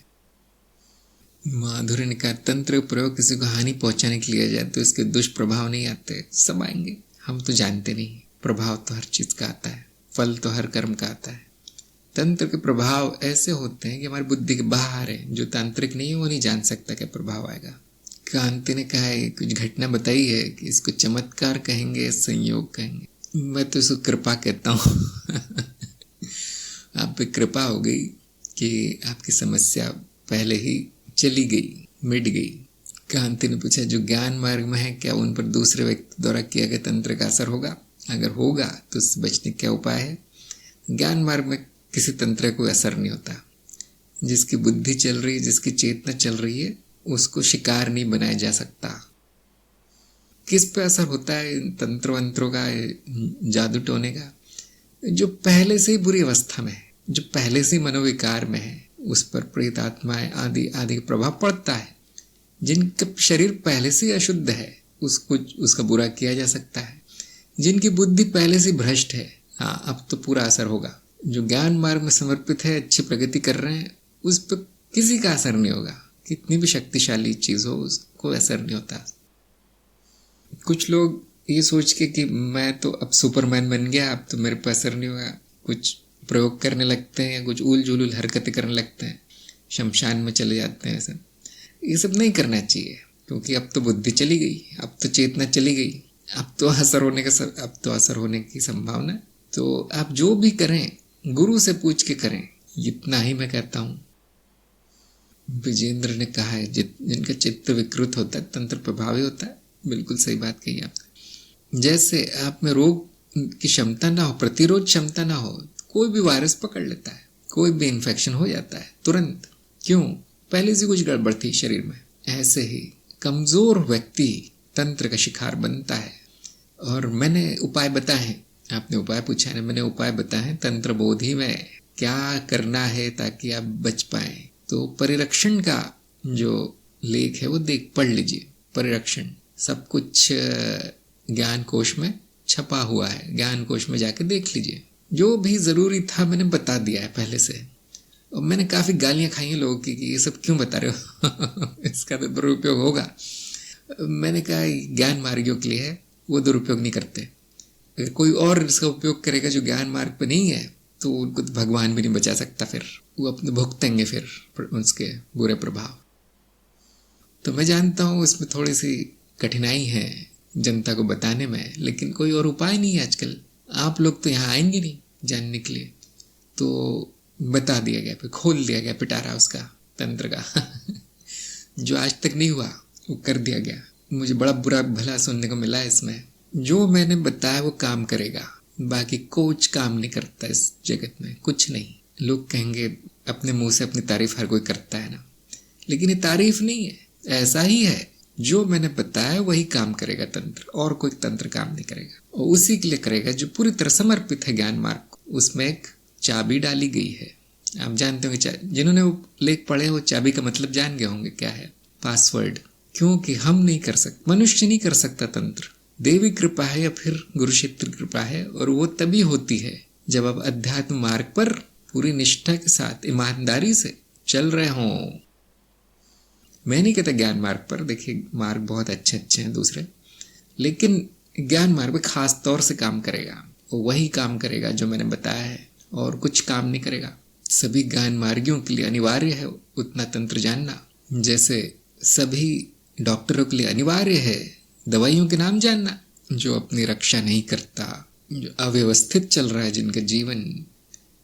माधुर्य का तंत्र प्रयोग किसी को हानि पहुंचाने के लिए जाए तो इसके दुष्प्रभाव नहीं आते, सब आएंगे। हम तो जानते नहीं, प्रभाव तो हर चीज का आता है, फल तो हर कर्म का आता है। तंत्र के प्रभाव ऐसे होते हैं कि हमारी बुद्धि के बाहर है। जो तांत्रिक नहीं है वो नहीं जान सकता क्या प्रभाव आएगा। कांति ने कहा है, कुछ घटना बताई है कि इसको चमत्कार कहेंगे, संयोग कहेंगे। मैं तो इसको कृपा कहता हूँ। आप पे कृपा हो गई कि आपकी समस्या पहले ही चली गई, मिट गई। कांति ने पूछा, जो ज्ञान मार्ग में है क्या उन पर दूसरे व्यक्ति द्वारा किया गया तंत्र का असर होगा? अगर होगा तो उससे बचने क्या उपाय है? ज्ञान मार्ग में किसी तंत्र को असर नहीं होता। जिसकी बुद्धि चल रही है, जिसकी चेतना चल रही है, उसको शिकार नहीं बनाया जा सकता। किस पे असर होता है तंत्र वंत्रों का, जादू टोने का? जो पहले से ही बुरी अवस्था में है, जो पहले से ही मनोविकार में है, उस पर प्रेत आत्माएं आदि आदि प्रभाव पड़ता है। जिनका शरीर पहले से अशुद्ध है उसको उसका बुरा किया जा सकता है। जिनकी बुद्धि पहले से भ्रष्ट है, हाँ अब तो पूरा असर होगा। जो ज्ञान मार्ग में समर्पित है, अच्छी प्रगति कर रहे हैं, उस पर किसी का असर नहीं होगा। कितनी भी शक्तिशाली चीज हो उसको असर नहीं होता। कुछ लोग ये सोच के कि मैं तो अब सुपरमैन बन गया, अब तो मेरे पर असर नहीं होगा, कुछ प्रयोग करने लगते हैं या कुछ उल जुलूल हरकतें करने लगते हैं, शमशान में चले जाते हैं। सब ये सब नहीं करना चाहिए, क्योंकि अब तो बुद्धि चली गई, अब तो चेतना चली गई, अब तो असर होने की संभावना। तो आप जो भी करें गुरु से पूछ के करें, इतना ही मैं कहता हूँ। विजेंद्र ने कहा है जिनका चित्त विकृत होता है तंत्र प्रभावी होता है। बिल्कुल सही बात कही आपने। जैसे आप में रोग की क्षमता ना हो, प्रतिरोध क्षमता ना हो, कोई भी वायरस पकड़ लेता है, कोई भी इन्फेक्शन हो जाता है तुरंत। क्यों? पहले से कुछ गड़बड़ थी शरीर में। ऐसे ही कमजोर व्यक्ति तंत्र का शिकार बनता है। और मैंने उपाय बताए हैं, आपने उपाय पूछा है, मैंने उपाय बताए हैं तंत्र बोधि में क्या करना है ताकि आप बच पाए। तो परिरक्षण का जो लेख है वो पढ़ लीजिए। परिरक्षण सब कुछ ज्ञान कोश में छपा हुआ है, ज्ञान कोश में जाके देख लीजिए। जो भी जरूरी था मैंने बता दिया है पहले से। और मैंने काफी गालियां खाई हैं लोगों की कि ये सब क्यों बता रहे हो इसका तो दुरुपयोग होगा। मैंने कहा ज्ञान मार्गियों के लिए है, वो दुरुपयोग नहीं करते। अगर कोई और इसका उपयोग करेगा जो ज्ञान मार्ग पे नहीं है तो उनको तो भगवान भी नहीं बचा सकता, फिर वो अपने भुगतेंगे फिर उसके बुरे प्रभाव। तो मैं जानता हूँ इसमें थोड़ी सी कठिनाई है जनता को बताने में, लेकिन कोई और उपाय नहीं है आजकल। आप लोग तो यहाँ आएंगे नहीं जानने के लिए, तो बता दिया गया, फिर खोल दिया गया पिटारा उसका तंत्र का जो आज तक नहीं हुआ वो कर दिया गया। मुझे बड़ा बुरा भला सुनने को मिला है इसमें। जो मैंने बताया वो काम करेगा, बाकी कुछ काम नहीं करता इस जगत में, कुछ नहीं। लोग कहेंगे अपने मुंह से अपनी तारीफ हर कोई करता है ना, लेकिन ये तारीफ नहीं है, ऐसा ही है। जो मैंने बताया वही काम करेगा तंत्र, और कोई तंत्र काम नहीं करेगा। और उसी के लिए करेगा जो पूरी तरह समर्पित है ज्ञान मार्ग को। उसमें एक चाबी डाली गई है, आप जानते होंगे। जिन्होंने वो लेख पढ़े वो चाबी का मतलब जान गए होंगे क्या है, पासवर्ड। क्योंकि हम नहीं कर सकते, मनुष्य नहीं कर सकता तंत्र। देवी कृपा है या फिर गुरु क्षेत्र कृपा है, और वो तभी होती है जब आप अध्यात्म मार्ग पर पूरी निष्ठा के साथ ईमानदारी से चल रहे हों। मैं नहीं कहता ज्ञान मार्ग पर, देखिए मार्ग बहुत अच्छे अच्छे हैं दूसरे, लेकिन ज्ञान मार्ग पे खास तौर से काम करेगा। वो वही काम करेगा जो मैंने बताया है, और कुछ काम नहीं करेगा। सभी ज्ञान मार्गियों के लिए अनिवार्य है उतना तंत्र जानना, जैसे सभी डॉक्टरों के लिए अनिवार्य है दवाइयों के नाम जानना। जो अपनी रक्षा नहीं करता, जो अव्यवस्थित चल रहा है जिनका जीवन,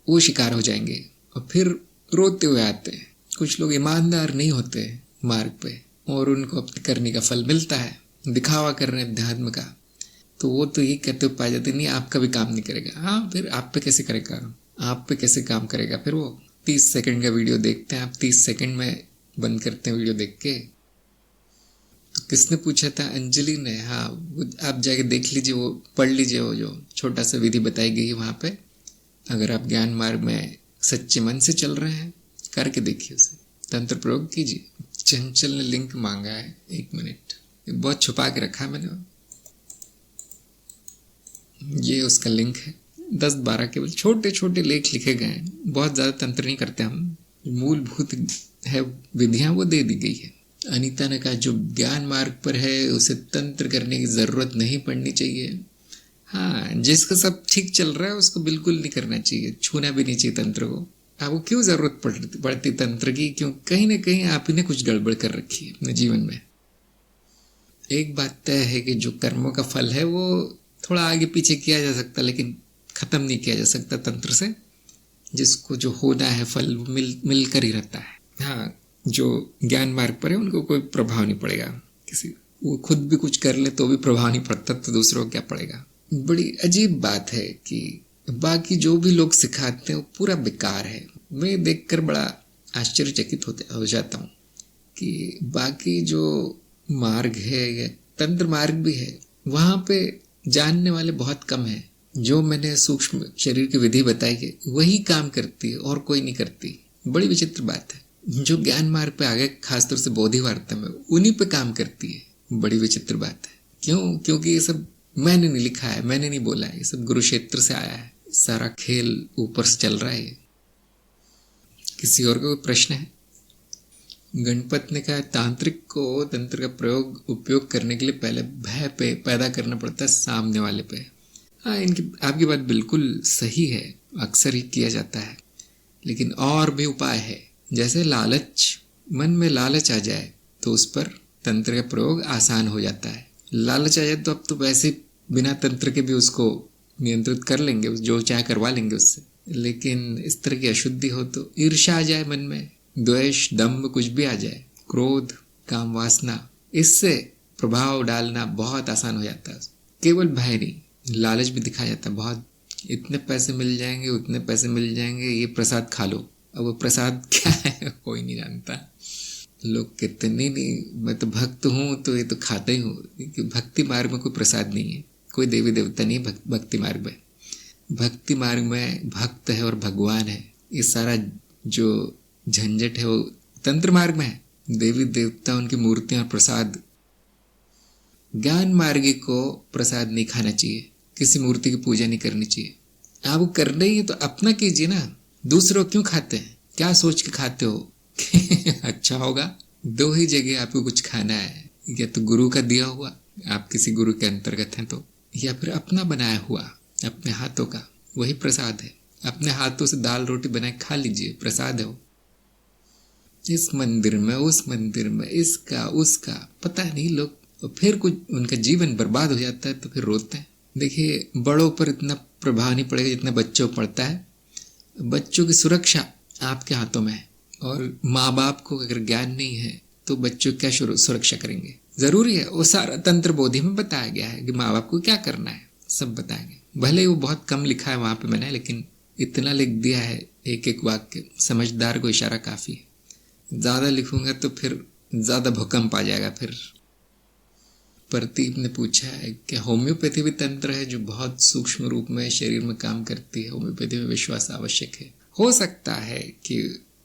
वो शिकार हो जाएंगे और फिर रोते हुए आते हैं। कुछ लोग ईमानदार नहीं होते मार्ग पे, और उनको अपने करने का फल मिलता है, दिखावा कर रहे हैं अध्यात्म का। तो वो तो ये कहते पाए जाते नहीं, आपका भी काम नहीं करेगा। हाँ, फिर आप पे कैसे करेगा, आप पे कैसे काम करेगा? फिर वो 30 सेकंड का वीडियो देखते हैं आप, 30 सेकंड में बंद करते हैं वीडियो देख के। तो किसने पूछा था? अंजलि ने। हाँ, आप जाके देख लीजिए, वो पढ़ लीजिए, वो जो छोटा सा विधि बताई गई है वहाँ पे। अगर आप ज्ञान मार्ग में सच्चे मन से चल रहे हैं, करके देखिए उसे, तंत्र प्रयोग कीजिए। चंचल ने लिंक मांगा है, 1 मिनट, बहुत छुपा के रखा है मैंने। ये उसका लिंक है। 10-12 केवल छोटे छोटे लेख लिखे गए हैं, बहुत ज्यादा तंत्र नहीं करते हम। मूलभूत है विधियां वो दे दी गई है। अनीता ने कहा जो ज्ञान मार्ग पर है उसे तंत्र करने की जरूरत नहीं पड़नी चाहिए। हाँ, जिसका सब ठीक चल रहा है उसको बिल्कुल नहीं करना चाहिए, छूना भी नहीं चाहिए तंत्र को। आपको क्यों जरूरत पड़ती तंत्र की? क्यों? कहीं ना कहीं आप ही ने कुछ गड़बड़ कर रखी है अपने जीवन में। एक बात तय है कि जो कर्मों का फल है वो थोड़ा आगे पीछे किया जा सकता, लेकिन खत्म नहीं किया जा सकता तंत्र से। जिसको जो होना है फल वो मिलकर ही रहता है। हाँ, जो ज्ञान मार्ग पर है उनको कोई प्रभाव नहीं पड़ेगा किसी, वो खुद भी कुछ कर ले तो भी प्रभाव नहीं पड़ता, तो दूसरों को क्या पड़ेगा। बड़ी अजीब बात है कि बाकी जो भी लोग सिखाते हैं वो पूरा बेकार है। मैं देखकर बड़ा आश्चर्यचकित हो जाता हूँ कि बाकी जो मार्ग है या तंत्र मार्ग भी है, वहां पे जानने वाले बहुत कम है। जो मैंने सूक्ष्म शरीर की विधि बताई है वही काम करती है और कोई नहीं करती। बड़ी विचित्र बात है। जो ज्ञान मार्ग पे आ गए, खासतौर से बोधि वार्ता में, उन्हीं पे काम करती है। बड़ी विचित्र बात है। क्यों? क्योंकि ये सब मैंने नहीं लिखा है, मैंने नहीं बोला है, ये सब गुरु क्षेत्र से आया है। सारा खेल ऊपर से चल रहा है। किसी और का कोई प्रश्न है? गणपत ने कहा, तांत्रिक को तंत्र का उपयोग करने के लिए पहले भय पे पैदा करना पड़ता है सामने वाले पे। हाँ, इनकी आपकी बात बिल्कुल सही है, अक्सर ही किया जाता है। लेकिन और भी उपाय है। जैसे लालच, मन में लालच आ जाए तो उस पर तंत्र का प्रयोग आसान हो जाता है। लालच आ जाए तो अब तो वैसे बिना तंत्र के भी उसको नियंत्रित कर लेंगे, जो चाहे करवा लेंगे उससे। लेकिन इस तरह की अशुद्धि हो तो ईर्ष्या आ जाए मन में, द्वेष, दम्भ कुछ भी आ जाए, क्रोध, काम वासना, इससे प्रभाव डालना बहुत आसान हो जाता है। केवल भय नहीं, लालच भी दिखाया जाता है बहुत। इतने पैसे मिल जाएंगे, उतने पैसे मिल जाएंगे, ये प्रसाद खा लो। अब वो प्रसाद क्या है कोई नहीं जानता। लोग कहते नहीं, मैं तो भक्त हूँ तो ये तो खाता ही हूँ। भक्ति मार्ग में कोई प्रसाद नहीं है, कोई देवी देवता नहीं है भक्ति मार्ग में। भक्ति मार्ग में भक्त है और भगवान है। ये सारा जो झंझट है वो तंत्र मार्ग में है। देवी देवता, उनकी मूर्तियां और प्रसाद। ज्ञान मार्गी को प्रसाद नहीं खाना चाहिए, किसी मूर्ति की पूजा नहीं करनी चाहिए। आपको करना ही है तो अपना कीजिए ना। दूसरों क्यों खाते हैं? क्या सोच के खाते हो अच्छा होगा? दो ही जगह आपको कुछ खाना है, या तो गुरु का दिया हुआ, आप किसी गुरु के अंतर्गत हैं तो, या फिर अपना बनाया हुआ अपने हाथों का, वही प्रसाद है। अपने हाथों से दाल रोटी बनाए खा लीजिए, प्रसाद है वो। इस मंदिर में, उस मंदिर में, इसका उसका पता नहीं लोग, और फिर कुछ उनका जीवन बर्बाद हो जाता है तो फिर रोते हैं। देखिए, बड़ों पर इतना प्रभाव नहीं पड़ेगा जितना बच्चों पर पड़ता है। बच्चों की सुरक्षा आपके हाथों में है, और माँ बाप को अगर ज्ञान नहीं है तो बच्चों क्या सुरक्षा करेंगे? जरूरी है, वो सारा तंत्र बोधि में बताया गया है कि माँ बाप को क्या करना है, सब बताया गया। भले ही वो बहुत कम लिखा है वहां पे मैंने, लेकिन इतना लिख दिया है, एक एक वाक्य। समझदार को इशारा काफी है। ज्यादा लिखूंगा तो फिर ज्यादा भूकंप आ जाएगा। फिर प्रतीप ने पूछा है कि होम्योपैथी भी तंत्र है जो बहुत सूक्ष्म रूप में शरीर में काम करती है, होम्योपैथी में विश्वास आवश्यक है। हो सकता है कि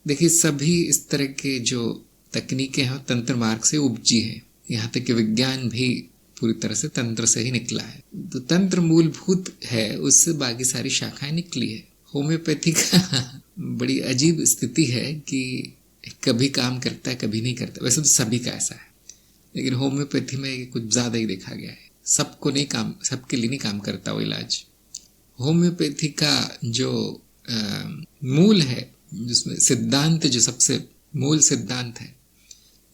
देखिए, सभी इस तरह के जो तकनीकें हैं तंत्र मार्ग से उपजी है। यहाँ तक कि विज्ञान भी पूरी तरह से तंत्र से ही निकला है। तो तंत्र मूलभूत है, उससे बाकी सारी शाखाएं निकली है। होम्योपैथी का बड़ी अजीब स्थिति है कि कभी काम करता है, कभी नहीं करता। वैसे तो सभी का ऐसा है, लेकिन होम्योपैथी में कुछ ज्यादा ही देखा गया है। सबको नहीं काम, सबके लिए नहीं काम करता वो इलाज। होम्योपैथी का जो मूल है, जिसमें सिद्धांत, जो सबसे मूल सिद्धांत है,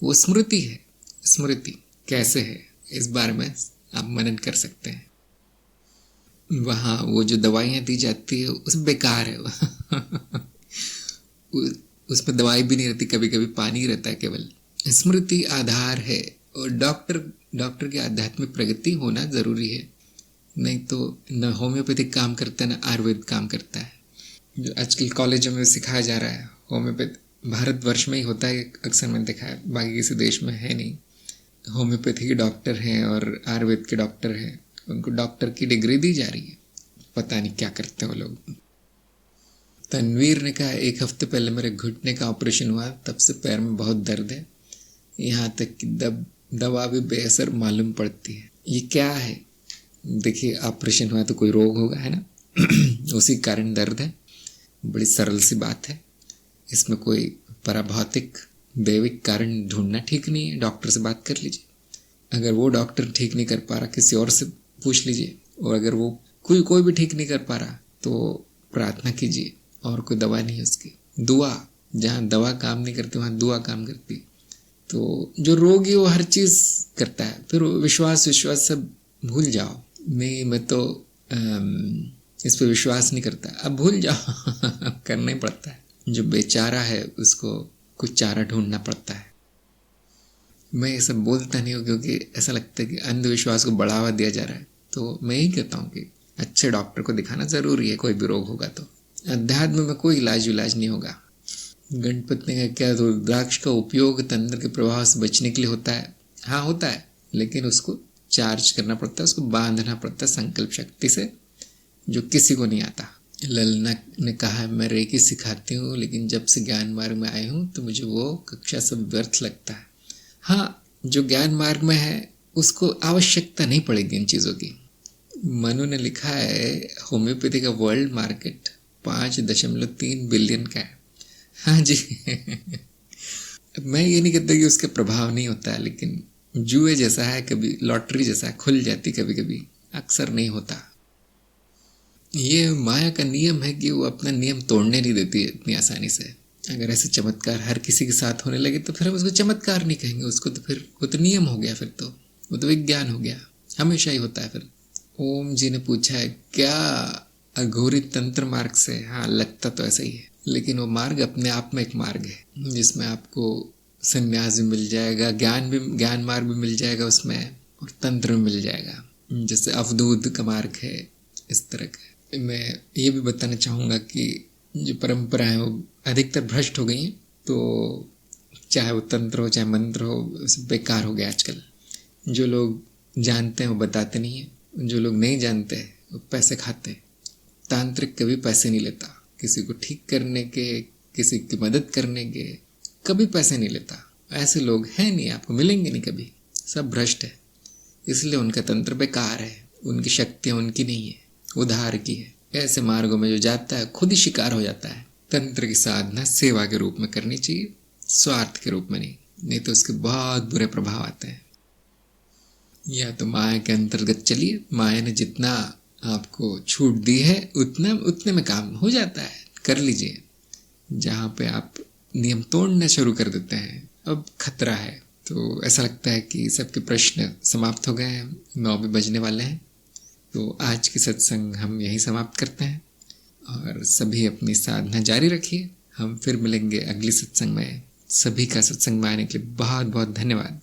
वो स्मृति है। स्मृति कैसे है, इस बारे में आप मनन कर सकते हैं। वहाँ वो जो दवाइयाँ दी जाती है उस बेकार है उसमें दवाई भी नहीं रहती, कभी कभी पानी रहता है केवल। स्मृति आधार है, और डॉक्टर की आध्यात्मिक प्रगति होना जरूरी है। नहीं तो न होम्योपैथिक काम करता है न आयुर्वेद काम करता है। जो आजकल कॉलेजों में सिखाया जा रहा है होम्योपैथी, भारतवर्ष में ही होता है अक्सर, मैंने देखा है, बाकी किसी देश में है नहीं। होम्योपैथी के डॉक्टर हैं और आयुर्वेद के डॉक्टर हैं, उनको डॉक्टर की डिग्री दी जा रही है। पता नहीं क्या करते हैं वो लोग। तनवीर ने कहा, 1 हफ्ते पहले मेरे घुटने का ऑपरेशन हुआ, तब से पैर में बहुत दर्द है, यहाँ तक कि दवा भी बेअसर मालूम पड़ती है। ये क्या है? देखिए, ऑपरेशन हुआ तो कोई रोग होगा, है ना उसी कारण दर्द है। बड़ी सरल सी बात है, इसमें कोई पराभौतिक दैविक कारण ढूंढना ठीक नहीं है। डॉक्टर से बात कर लीजिए, अगर वो डॉक्टर ठीक नहीं कर पा रहा किसी और से पूछ लीजिए, और अगर वो कोई भी ठीक नहीं कर पा रहा तो प्रार्थना कीजिए, और कोई दवा नहीं है उसकी। दुआ, जहाँ दवा काम नहीं करती वहाँ दुआ काम करती। तो जो रोग है वो हर चीज करता है, फिर विश्वास सब भूल जाओ। मैं तो इस पे विश्वास नहीं करता, अब भूल जाओ करना ही पड़ता है। जो बेचारा है उसको कुछ चारा ढूंढना पड़ता है। मैं ये सब बोलता नहीं हूँ क्योंकि ऐसा लगता है कि अंधविश्वास को बढ़ावा दिया जा रहा है। तो मैं ही कहता हूँ कि अच्छे डॉक्टर को दिखाना जरूरी है, कोई भी रोग होगा तो। अध्यात्म में कोई इलाज नहीं होगा। गणपत ने कहा, क्या रुद्राक्ष का उपयोग तंत्र के प्रभाव से बचने के लिए होता है? हाँ होता है, लेकिन उसको चार्ज करना पड़ता है, उसको बांधना पड़ता है संकल्प शक्ति से, जो किसी को नहीं आता। ललना ने कहा, मैं रेकी सिखाती हूँ, लेकिन जब से ज्ञान मार्ग में आई हूँ तो मुझे वो कक्षा सब व्यर्थ लगता है। हाँ, जो ज्ञान मार्ग में है उसको आवश्यकता नहीं पड़ेगी इन चीज़ों की। मनु ने लिखा है, होम्योपैथी का वर्ल्ड मार्केट 5.3 बिलियन का है। हाँ जी मैं ये नहीं कहता कि उसका प्रभाव नहीं होता है, लेकिन जुए जैसा है, कभी लॉटरी जैसा है, खुल जाती कभी कभी, अक्सर नहीं होता। ये माया का नियम है कि वो अपना नियम तोड़ने नहीं देती है इतनी आसानी से। अगर ऐसे चमत्कार हर किसी के साथ होने लगे तो फिर हम उसको चमत्कार नहीं कहेंगे, उसको तो फिर वो तो नियम हो गया, फिर तो वो तो विज्ञान हो गया, हमेशा ही होता है फिर। ओम जी ने पूछा है, क्या अघोरी तंत्र मार्ग से? हाँ, लगता तो ऐसा ही है, लेकिन वो मार्ग अपने आप में एक मार्ग है जिसमें आपको संन्यास भी मिल जाएगा, ज्ञान मार्ग भी मिल जाएगा उसमें, और तंत्र भी मिल जाएगा, जैसे अवधूत का मार्ग है, इस तरह का। मैं ये भी बताना चाहूँगा कि जो परंपराएं वो अधिकतर भ्रष्ट हो गई हैं, तो चाहे वो तंत्र हो चाहे मंत्र हो, सब बेकार हो गया आजकल। जो लोग जानते हैं वो बताते नहीं हैं, जो लोग नहीं जानते वो पैसे खाते हैं। तांत्रिक कभी पैसे नहीं लेता, किसी को ठीक करने के, किसी की मदद करने के कभी पैसे नहीं लेता। ऐसे लोग हैं नहीं, आपको मिलेंगे नहीं कभी, सब भ्रष्ट है। इसलिए उनका तंत्र बेकार है, उनकी शक्तियाँ उनकी नहीं है, उधार की है। ऐसे मार्गों में जो जाता है खुद ही शिकार हो जाता है। तंत्र की साधना सेवा के रूप में करनी चाहिए, स्वार्थ के रूप में नहीं तो उसके बहुत बुरे प्रभाव आते हैं। या तो माया के अंतर्गत चलिए, माया ने जितना आपको छूट दी है उतने में काम हो जाता है, कर लीजिए। जहाँ पे आप नियम तोड़ना शुरू कर देते हैं, अब खतरा है। तो ऐसा लगता है कि सबके प्रश्न समाप्त हो गए हैं, 9 भी बजने वाले हैं। तो आज की सत्संग हम यहीं समाप्त करते हैं, और सभी अपनी साधना जारी रखिए। हम फिर मिलेंगे अगली सत्संग में। सभी का सत्संग में आने के लिए बहुत बहुत धन्यवाद।